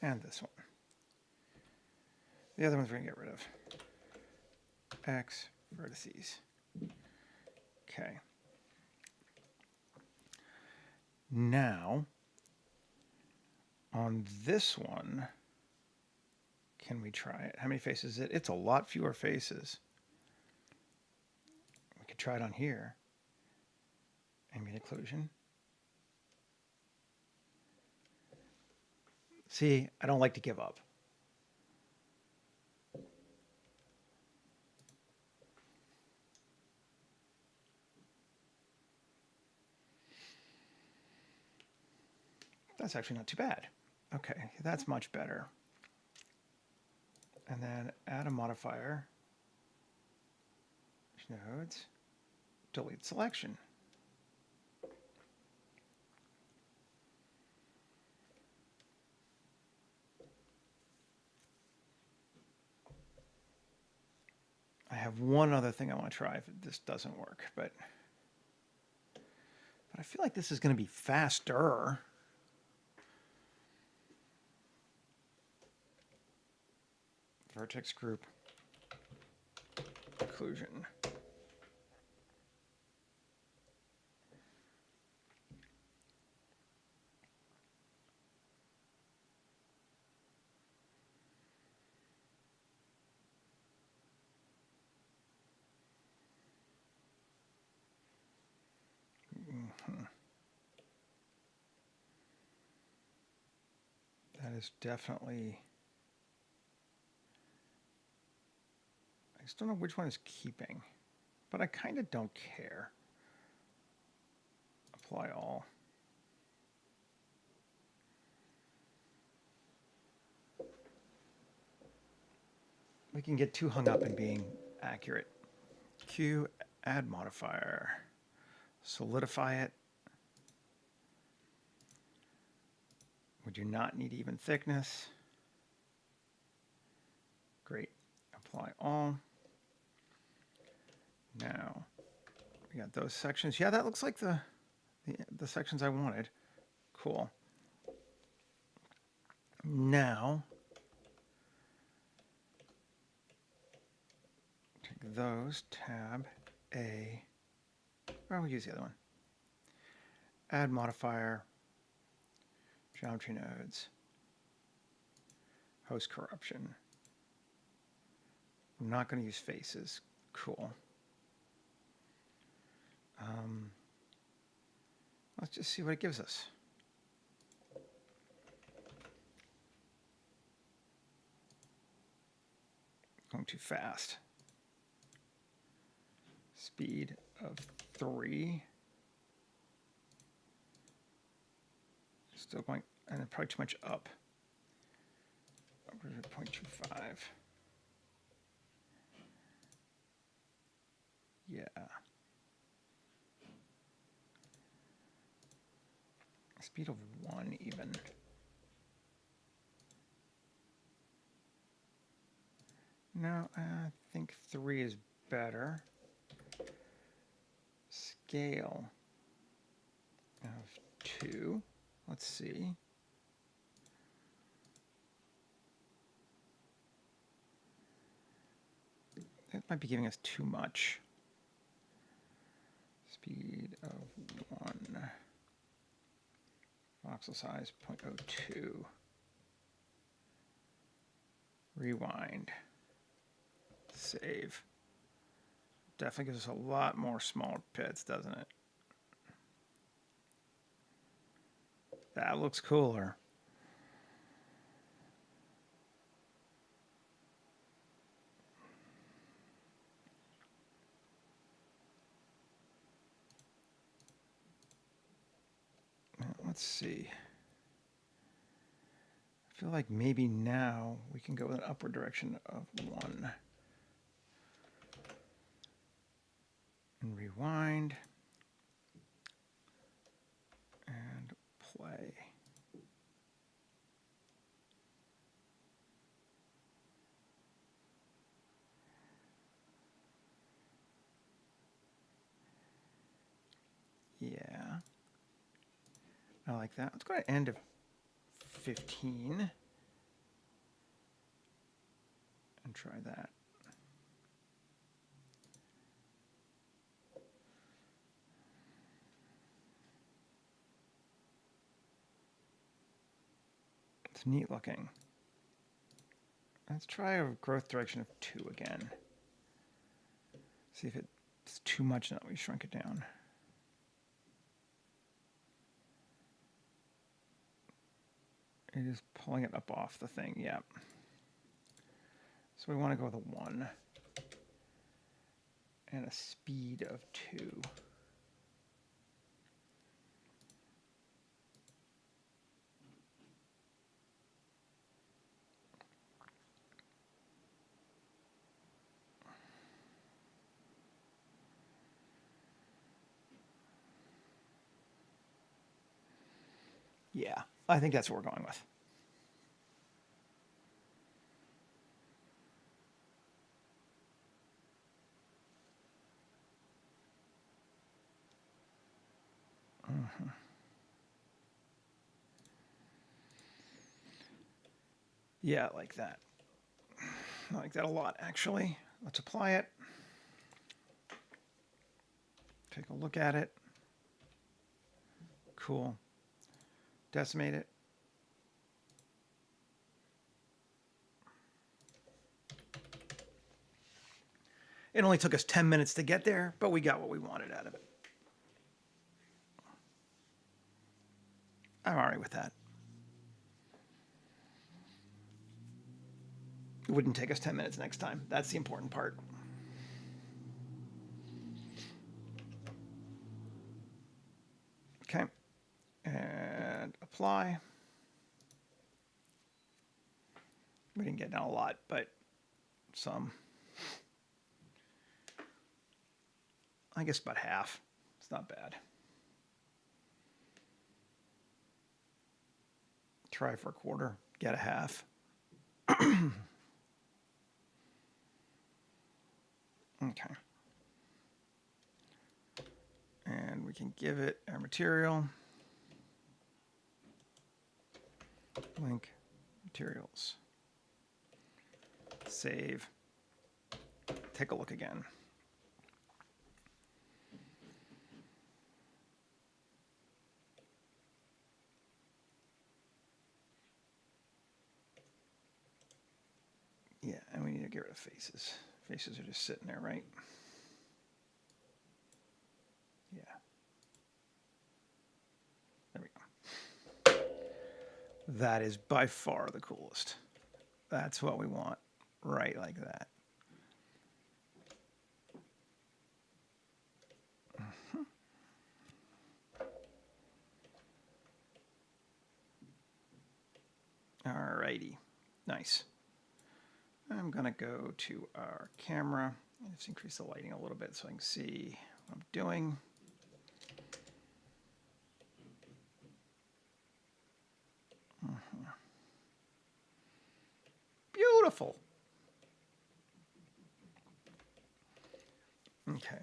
and this one. The other ones we're going to get rid of. X vertices. Okay. Now, on this one, can we try it? How many faces is it? It's a lot fewer faces. We could try it on here. Ambient occlusion. See, I don't like to give up. That's actually not too bad. Okay, that's much better. And then add a modifier. Nodes, delete selection. I have one other thing I want to try if this doesn't work, but I feel like this is going to be faster. Vertex group occlusion. That is definitely... I just don't know which one is keeping, but I kind of don't care. Apply all. We can get too hung up in being accurate. Q, add modifier. Solidify it. We do not need even thickness. Great. Apply all. Now, we got those sections. Yeah, that looks like the sections I wanted. Cool. Now, take those, tab A. Or we'll use the other one. Add modifier, geometry nodes, host corruption. I'm not going to use faces. Cool. Let's just see what it gives us. Going too fast. Speed of 3. Still going, and then probably too much up. Over to 0.25. Yeah. Speed of 1 even. No, I think 3 is better. Scale of 2. Let's see. That might be giving us too much. Speed of 1. Voxel size 0.02. Rewind. Save. Definitely gives us a lot more smaller pits, doesn't it? That looks cooler. Let's see. I feel like maybe now we can go in an upward direction of 1. And rewind. And play. Yeah. I like that. Let's go to end of 15 and try that. It's neat looking. Let's try a growth direction of 2 again. See if it's too much now we shrink it down. It is pulling it up off the thing, yeah. So we want to go with a 1 and a speed of 2. Yeah, I think that's what we're going with. Yeah, I like that. I like that a lot, actually. Let's apply it. Take a look at it. Cool. Decimate it. It only took us 10 minutes to get there, but we got what we wanted out of it. I'm all right with that. It wouldn't take us 10 minutes next time. That's the important part. Okay. And apply. We didn't get down a lot, but some. I guess about half. It's not bad. Try for a quarter, get a half. Okay. And we can give it our material. Link materials. Save. Take a look again. Yeah, and we need to get rid of faces. Faces are just sitting there, right? Yeah. There we go. That is by far the coolest. That's what we want, right like that. All righty, nice. I'm gonna go to our camera. Let's increase the lighting a little bit so I can see what I'm doing. Beautiful. Okay.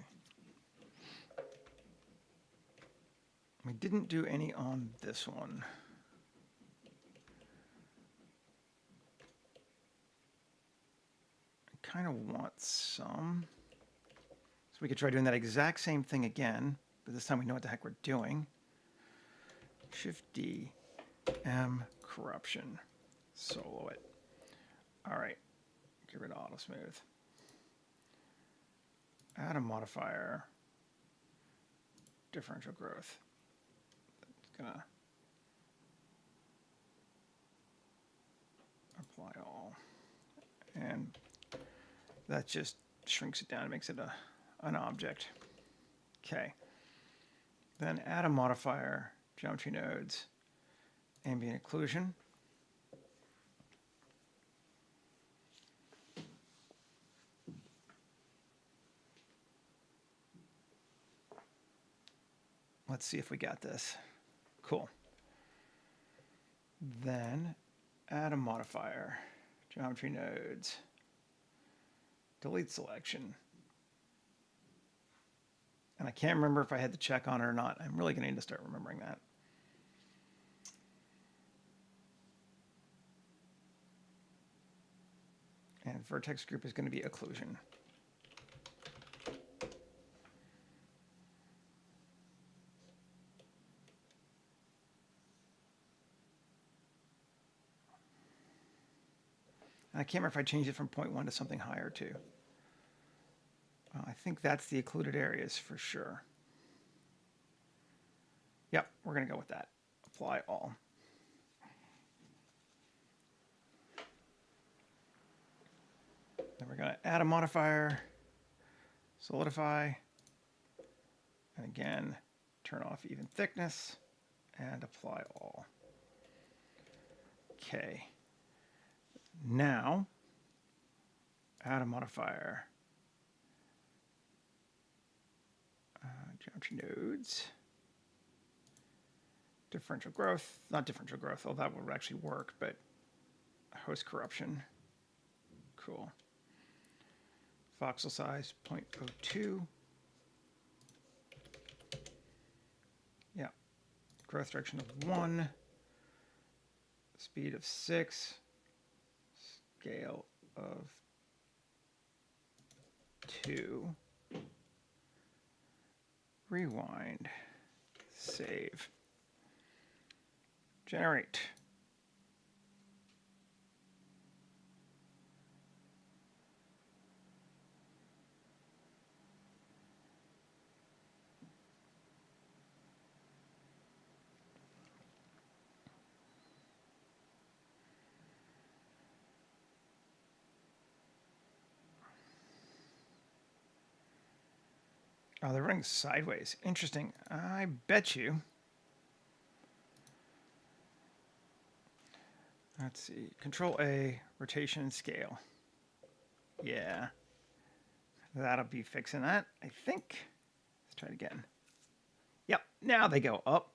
We didn't do any on this one. I kind of want some. So we could try doing that exact same thing again, but this time we know what the heck we're doing. Shift D, M, corruption, solo it. All right, get rid of auto smooth. Add a modifier, differential growth. It's gonna apply all. And that just shrinks it down and makes it an object. Okay. Then add a modifier, geometry nodes, ambient occlusion. Let's see if we got this. Cool. Then add a modifier, geometry nodes, delete selection. And I can't remember if I had to check on it or not. I'm really going to need to start remembering that. And vertex group is going to be occlusion. And I can't remember if I changed it from 0.1 to something higher too. I think that's the occluded areas for sure. Yep, we're going to go with that. Apply all. we're going to add a modifier, solidify, and again, turn off even thickness and apply all. Okay. Now, add a modifier. Geometry nodes. Differential growth, not differential growth, although that would actually work, but host corruption. Cool. Voxel size 0.02. Yeah. Growth direction of 1. Speed of 6. Scale of 2. Rewind. Save. Generate. Oh, they're running sideways. Interesting. I bet you. Let's see. Control A, rotation and scale. Yeah. That'll be fixing that, I think. Let's try it again. Yep. Now they go up.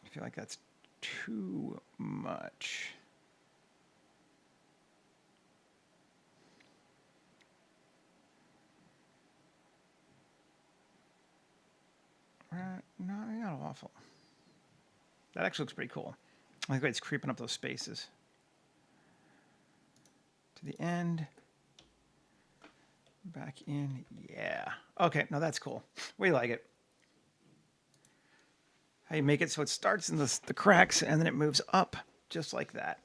I feel like that's too much. No, not awful. That actually looks pretty cool. I think it's creeping up those spaces. To the end. Back in. Yeah. Okay, no, that's cool. We like it. How you make it so it starts in the cracks and then it moves up just like that.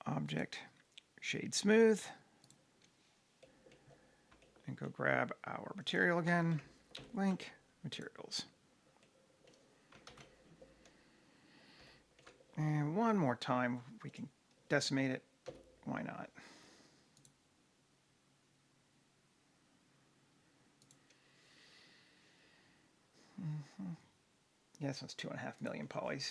Object, shade smooth. And go grab our material again. Link, materials. And one more time, we can decimate it. Why not? Yeah, this one's 2.5 million polys.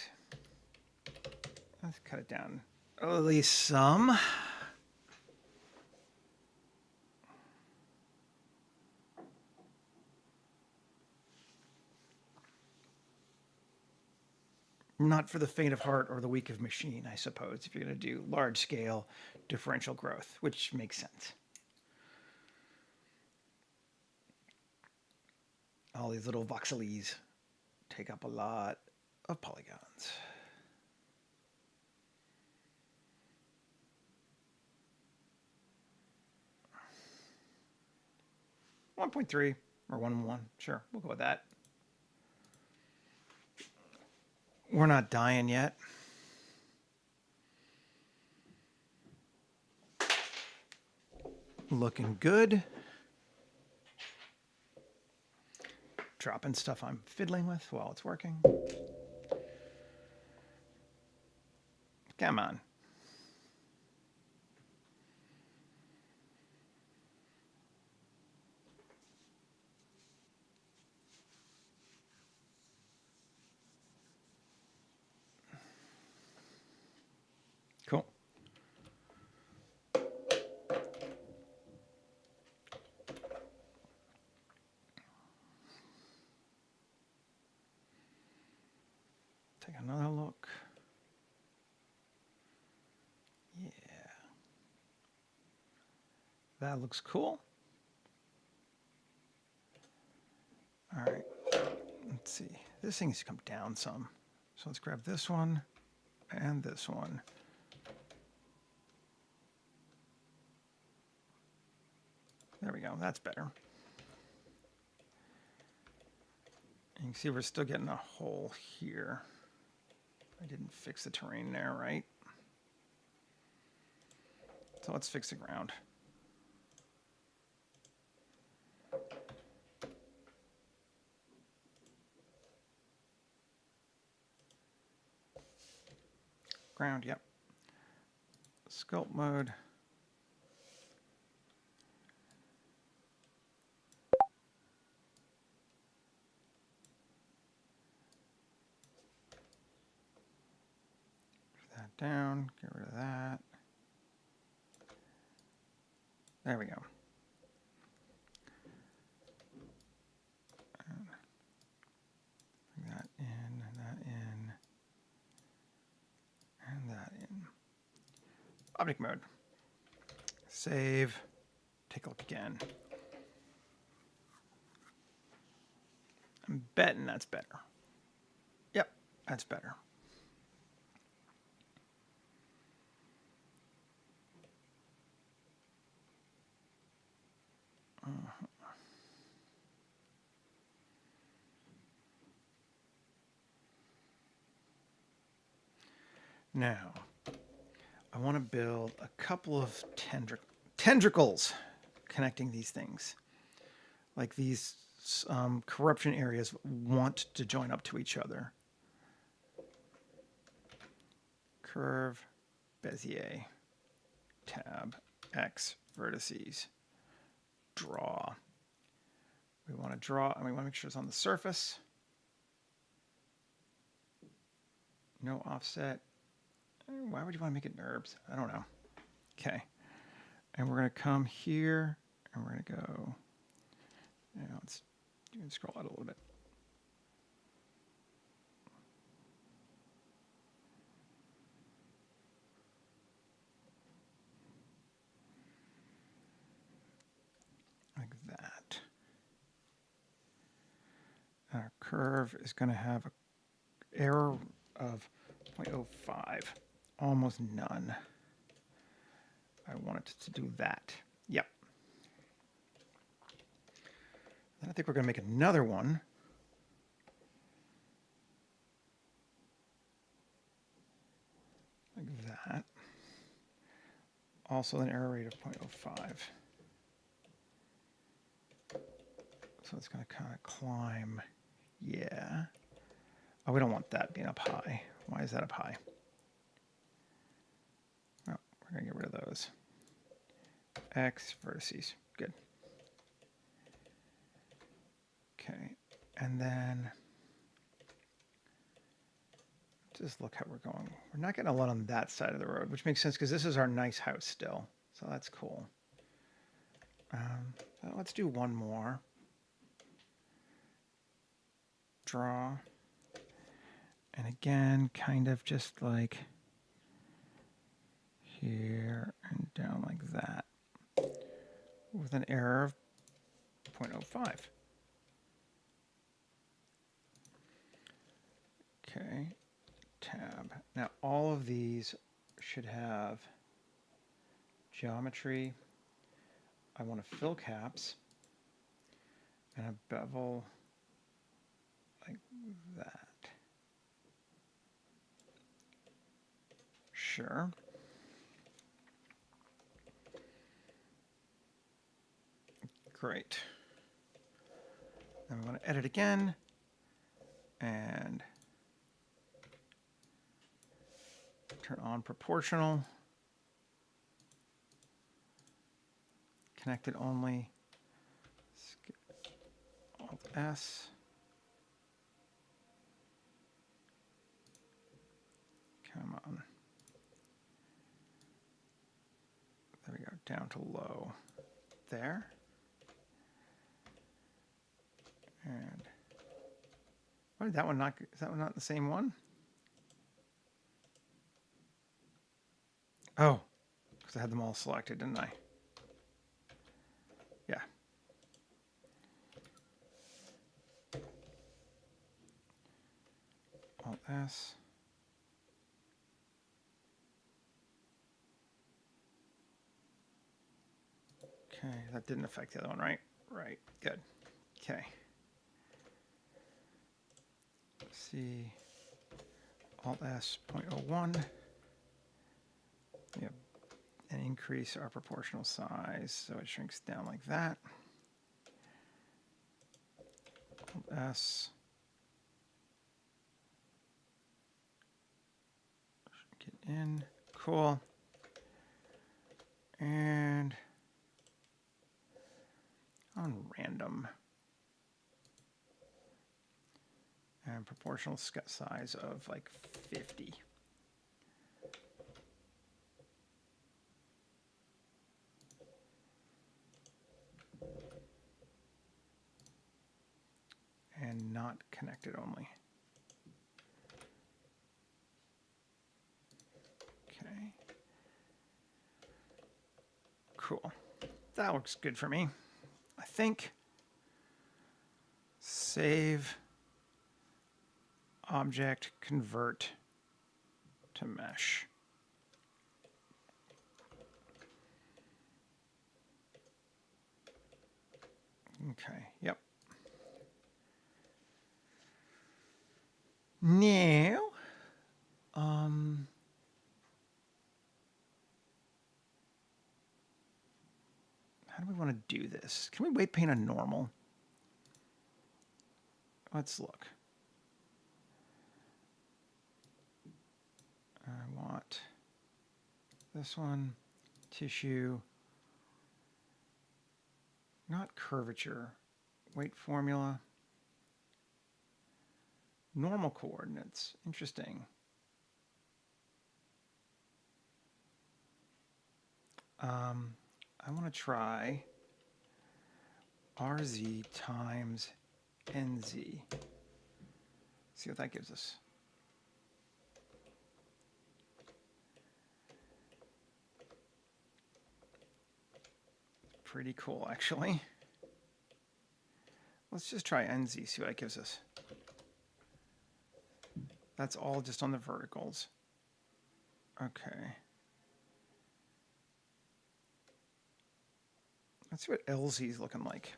Let's cut it down at least some. Not for the faint of heart or the weak of machine, I suppose, if you're going to do large-scale differential growth, which makes sense. All these little voxelies take up a lot of polygons. .3 or 1.1, sure, we'll go with that. We're not dying yet. Looking good. Dropping stuff I'm fiddling with while it's working. Come on. Cool. Take another look. Yeah. That looks cool. All right. Let's see. This thing needs to come down some. So let's grab this one and this one. There we go. That's better. You can see we're still getting a hole here. I didn't fix the terrain there, right? So let's fix the ground. Ground, yep. Sculpt mode. Put that down, get rid of that. There we go. Bring that in, that in, and that in. Object mode. Save. Take a look again. I'm betting that's better. Yep, that's better. Now, I want to build a couple of tendricles connecting these things. Like these corruption areas want to join up to each other. Curve, Bezier, tab, X, vertices, draw. We want to draw, and we want to make sure it's on the surface. No offset. Why would you want to make it NURBS? I don't know. Okay. And we're going to come here, and we're going to go, let's scroll out a little bit. Like that. Our curve is going to have an error of 0.05, almost none. I want it to do that. Yep. Then I think we're going to make another one. Like that. Also an error rate of 0.05. So it's going to kind of climb. Yeah. Oh, we don't want that being up high. Why is that up high? Oh, we're going to get rid of those. X vertices. Good. Okay. And then just look how we're going. We're not getting a lot on that side of the road, which makes sense because this is our nice house still. So that's cool. Let's do one more. Draw. And again, kind of just like here and down like that with an error of 0.05. Okay, tab. Now all of these should have geometry. I want to fill caps and a bevel like that. Sure. Great. Then we want to edit again and turn on proportional. Connected only. Alt S. Come on. There we go, down to low. There. And why did that one not, is that one not the same one? Oh, because I had them all selected, didn't I? Yeah. Alt S. Okay, that didn't affect the other one, right? Right, good. Okay. C, Alt S 0.01. Yeah, and increase our proportional size so it shrinks down like that. S. Get in. Cool. And on random. And proportional size of like 50. And not connected only. Okay. Cool. That looks good for me. I think. Save. Object, convert to mesh. Okay, yep. Now, how do we want to do this? Can we weight paint on normal? Let's look. I want this one, tissue, not curvature, weight formula, normal coordinates. Interesting. I want to try RZ times NZ. See what that gives us. Pretty cool, actually. Let's just try NZ, see what it gives us. That's all just on the verticals. Okay. Let's see what LZ is looking like.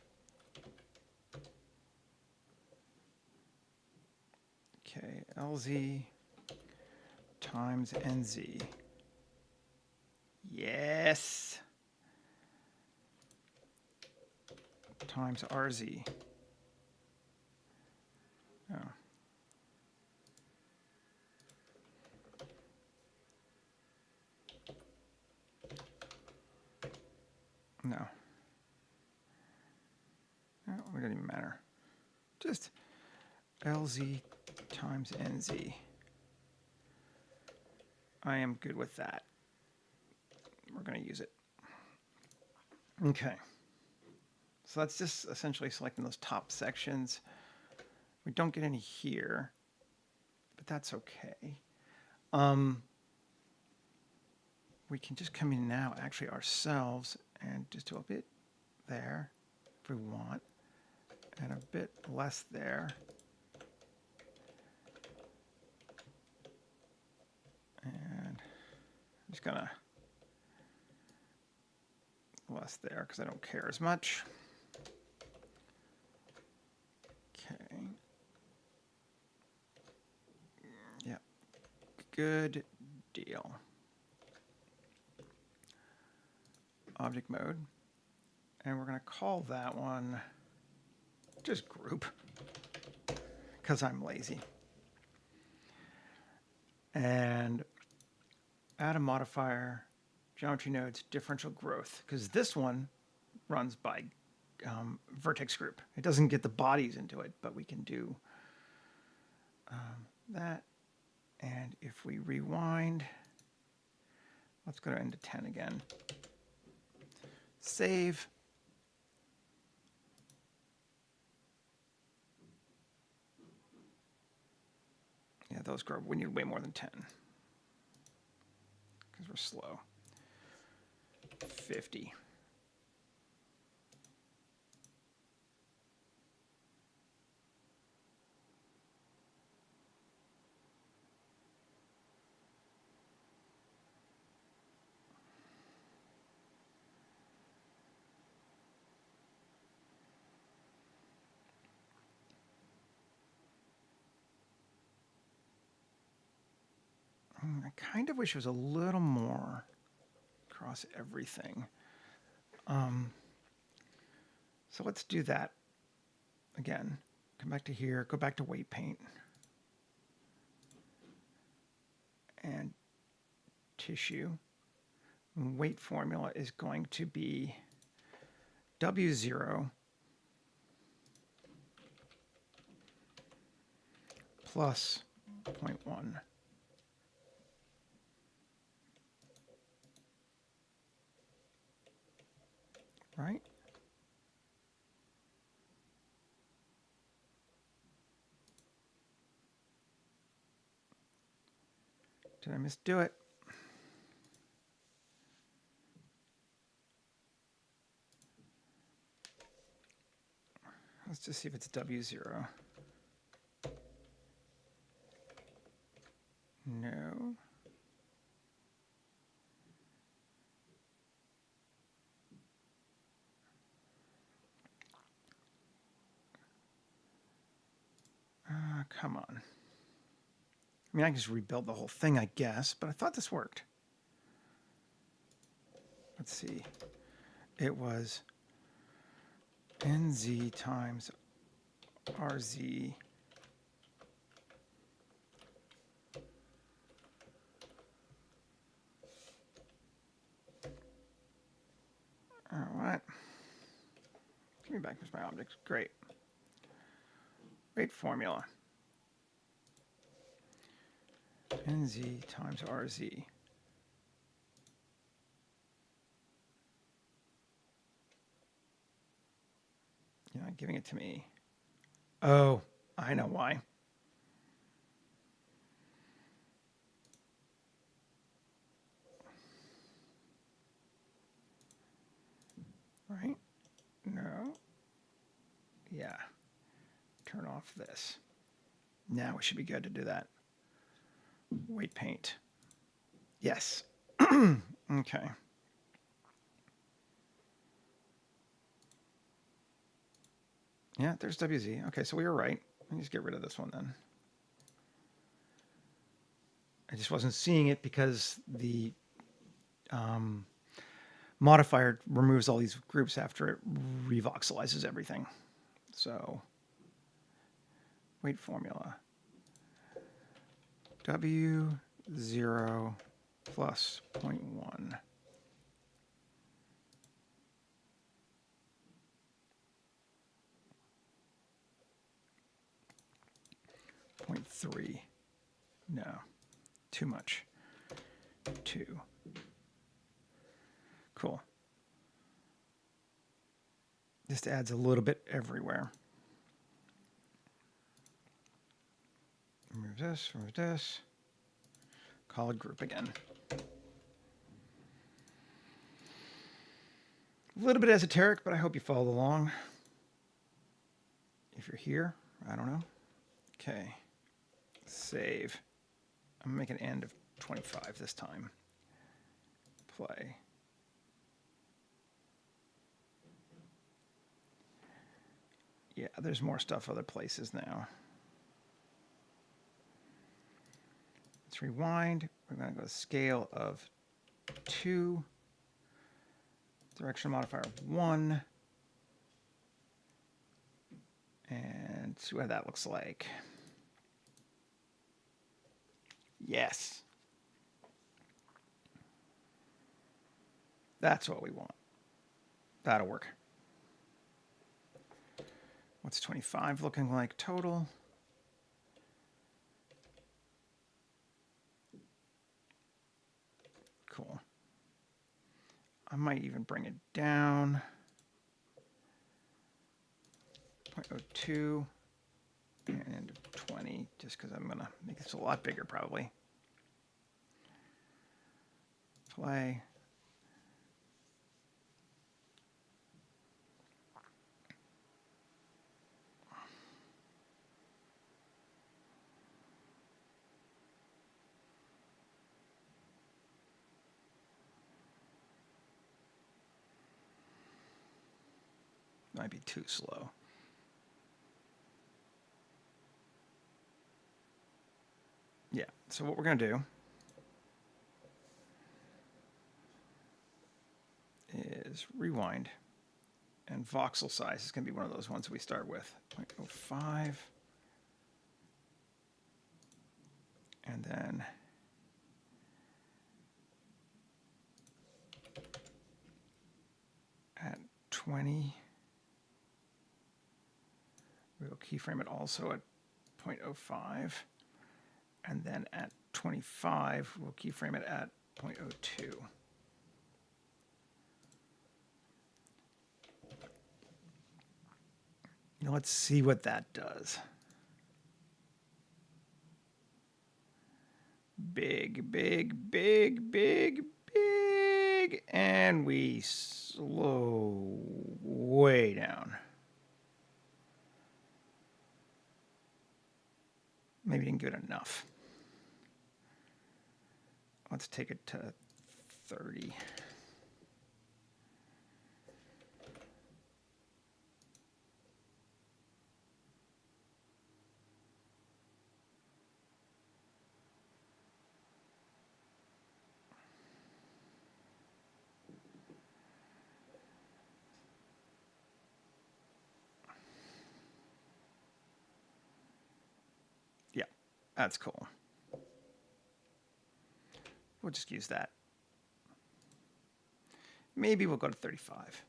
Okay, LZ times NZ. Yes. Times RZ. Oh. No. No, it doesn't even matter. Just LZ times NZ. I am good with that. We're going to use it. Okay. So that's just essentially selecting those top sections. We don't get any here, but that's okay. We can just come in now, actually ourselves, and just do a bit there if we want, and a bit less there. And I'm just gonna less there because I don't care as much. Okay. Yeah. Good deal. Object mode. And we're going to call that one just group because I'm lazy. And add a modifier, geometry nodes, differential growth, because this one runs by vertex group. It doesn't get the bodies into it, but we can do that. And if we rewind, let's go to end to 10 again. Save. Yeah, those grow. We need way more than 10 because we're slow. 50. I kind of wish it was a little more across everything. So let's do that again. Come back to here, go back to weight paint. And tissue. Weight formula is going to be W0 plus 0.1. Right? Did I misdo it? Let's just see if it's W0. No. Come on. I mean, I can just rebuild the whole thing, I guess, but I thought this worked. Let's see. It was NZ times RZ all right. Give me back my objects. Great. Weight formula. NZ times RZ. You're not giving it to me. Oh, I know why. Right? No. Yeah. Turn off this. Now we should be good to do that. Weight paint. Yes. Okay. Yeah, there's WZ. Okay, so we were right. Let me just get rid of this one then. I just wasn't seeing it because the modifier removes all these groups after it revoxelizes everything. So, weight formula. W0 plus 0.1. 0.3. No, too much. 2. Cool. Just adds a little bit everywhere. Remove this, remove this. Call it group again. A little bit esoteric, but I hope you followed along. If you're here, I don't know. Okay. Save. I'm going to make an end of 25 this time. Play. Yeah, there's more stuff other places now. Let's rewind. We're going to go scale of 2. Direction modifier 1. And see what that looks like. Yes. That's what we want. That'll work. What's 25 looking like total? Cool. I might even bring it down. 0.02 and end of 20, just because I'm going to make this a lot bigger probably. Play. Might be too slow. Yeah, so what we're going to do is rewind. And voxel size is going to be one of those ones we start with. 0.05. And then at 20, we'll keyframe it also at 0.05. And then at 25, we'll keyframe it at 0.02. Now let's see what that does. Big, big, big, big, big, and we slow way down. Maybe didn't give it enough. Let's take it to 30. Yeah, that's cool. We'll just use that. Maybe we'll go to 35.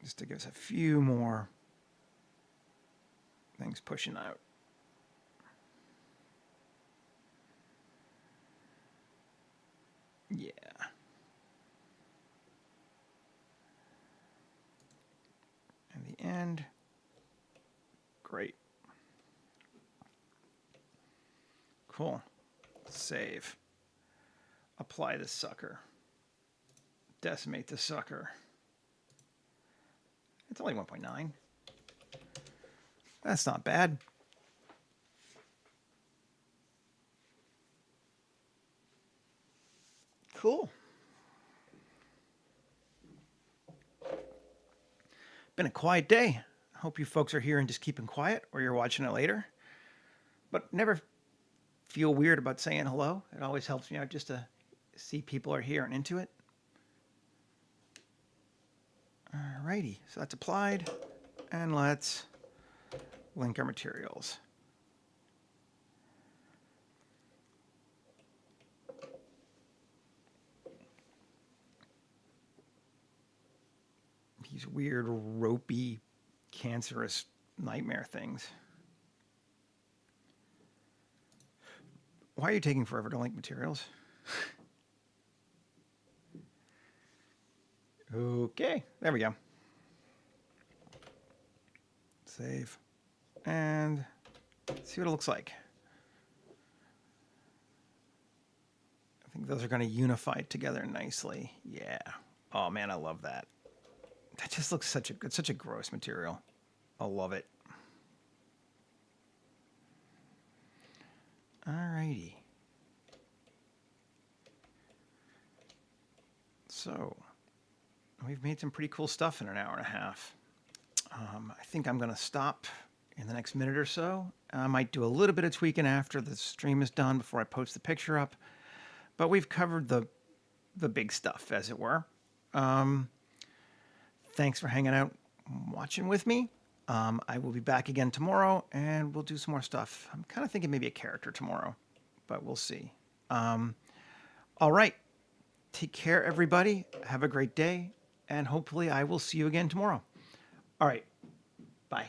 Just to give us a few more things pushing out. Yeah. And the end. Great. Cool. Save. Apply the sucker. Decimate the sucker. It's only 1.9. That's not bad. Cool. Been a quiet day. Hope you folks are here and just keeping quiet, or you're watching it later. But never feel weird about saying hello. It always helps me out just to see people are here and into it. Alrighty, so that's applied. And let's link our materials. These weird, ropey, cancerous nightmare things. Why are you taking forever to link materials? Okay, there we go. Save. And see what it looks like. I think those are going to unify together nicely. Yeah. Oh man, I love that. That just looks such a gross material. I love it. Alrighty. So we've made some pretty cool stuff in an hour and a half. I think I'm going to stop in the next minute or so. I might do a little bit of tweaking after the stream is done before I post the picture up. But we've covered the big stuff, as it were. Thanks for hanging out, watching with me. I will be back again tomorrow, and we'll do some more stuff. I'm kind of thinking maybe a character tomorrow, but we'll see. All right. Take care, everybody. Have a great day, and hopefully I will see you again tomorrow. All right. Bye.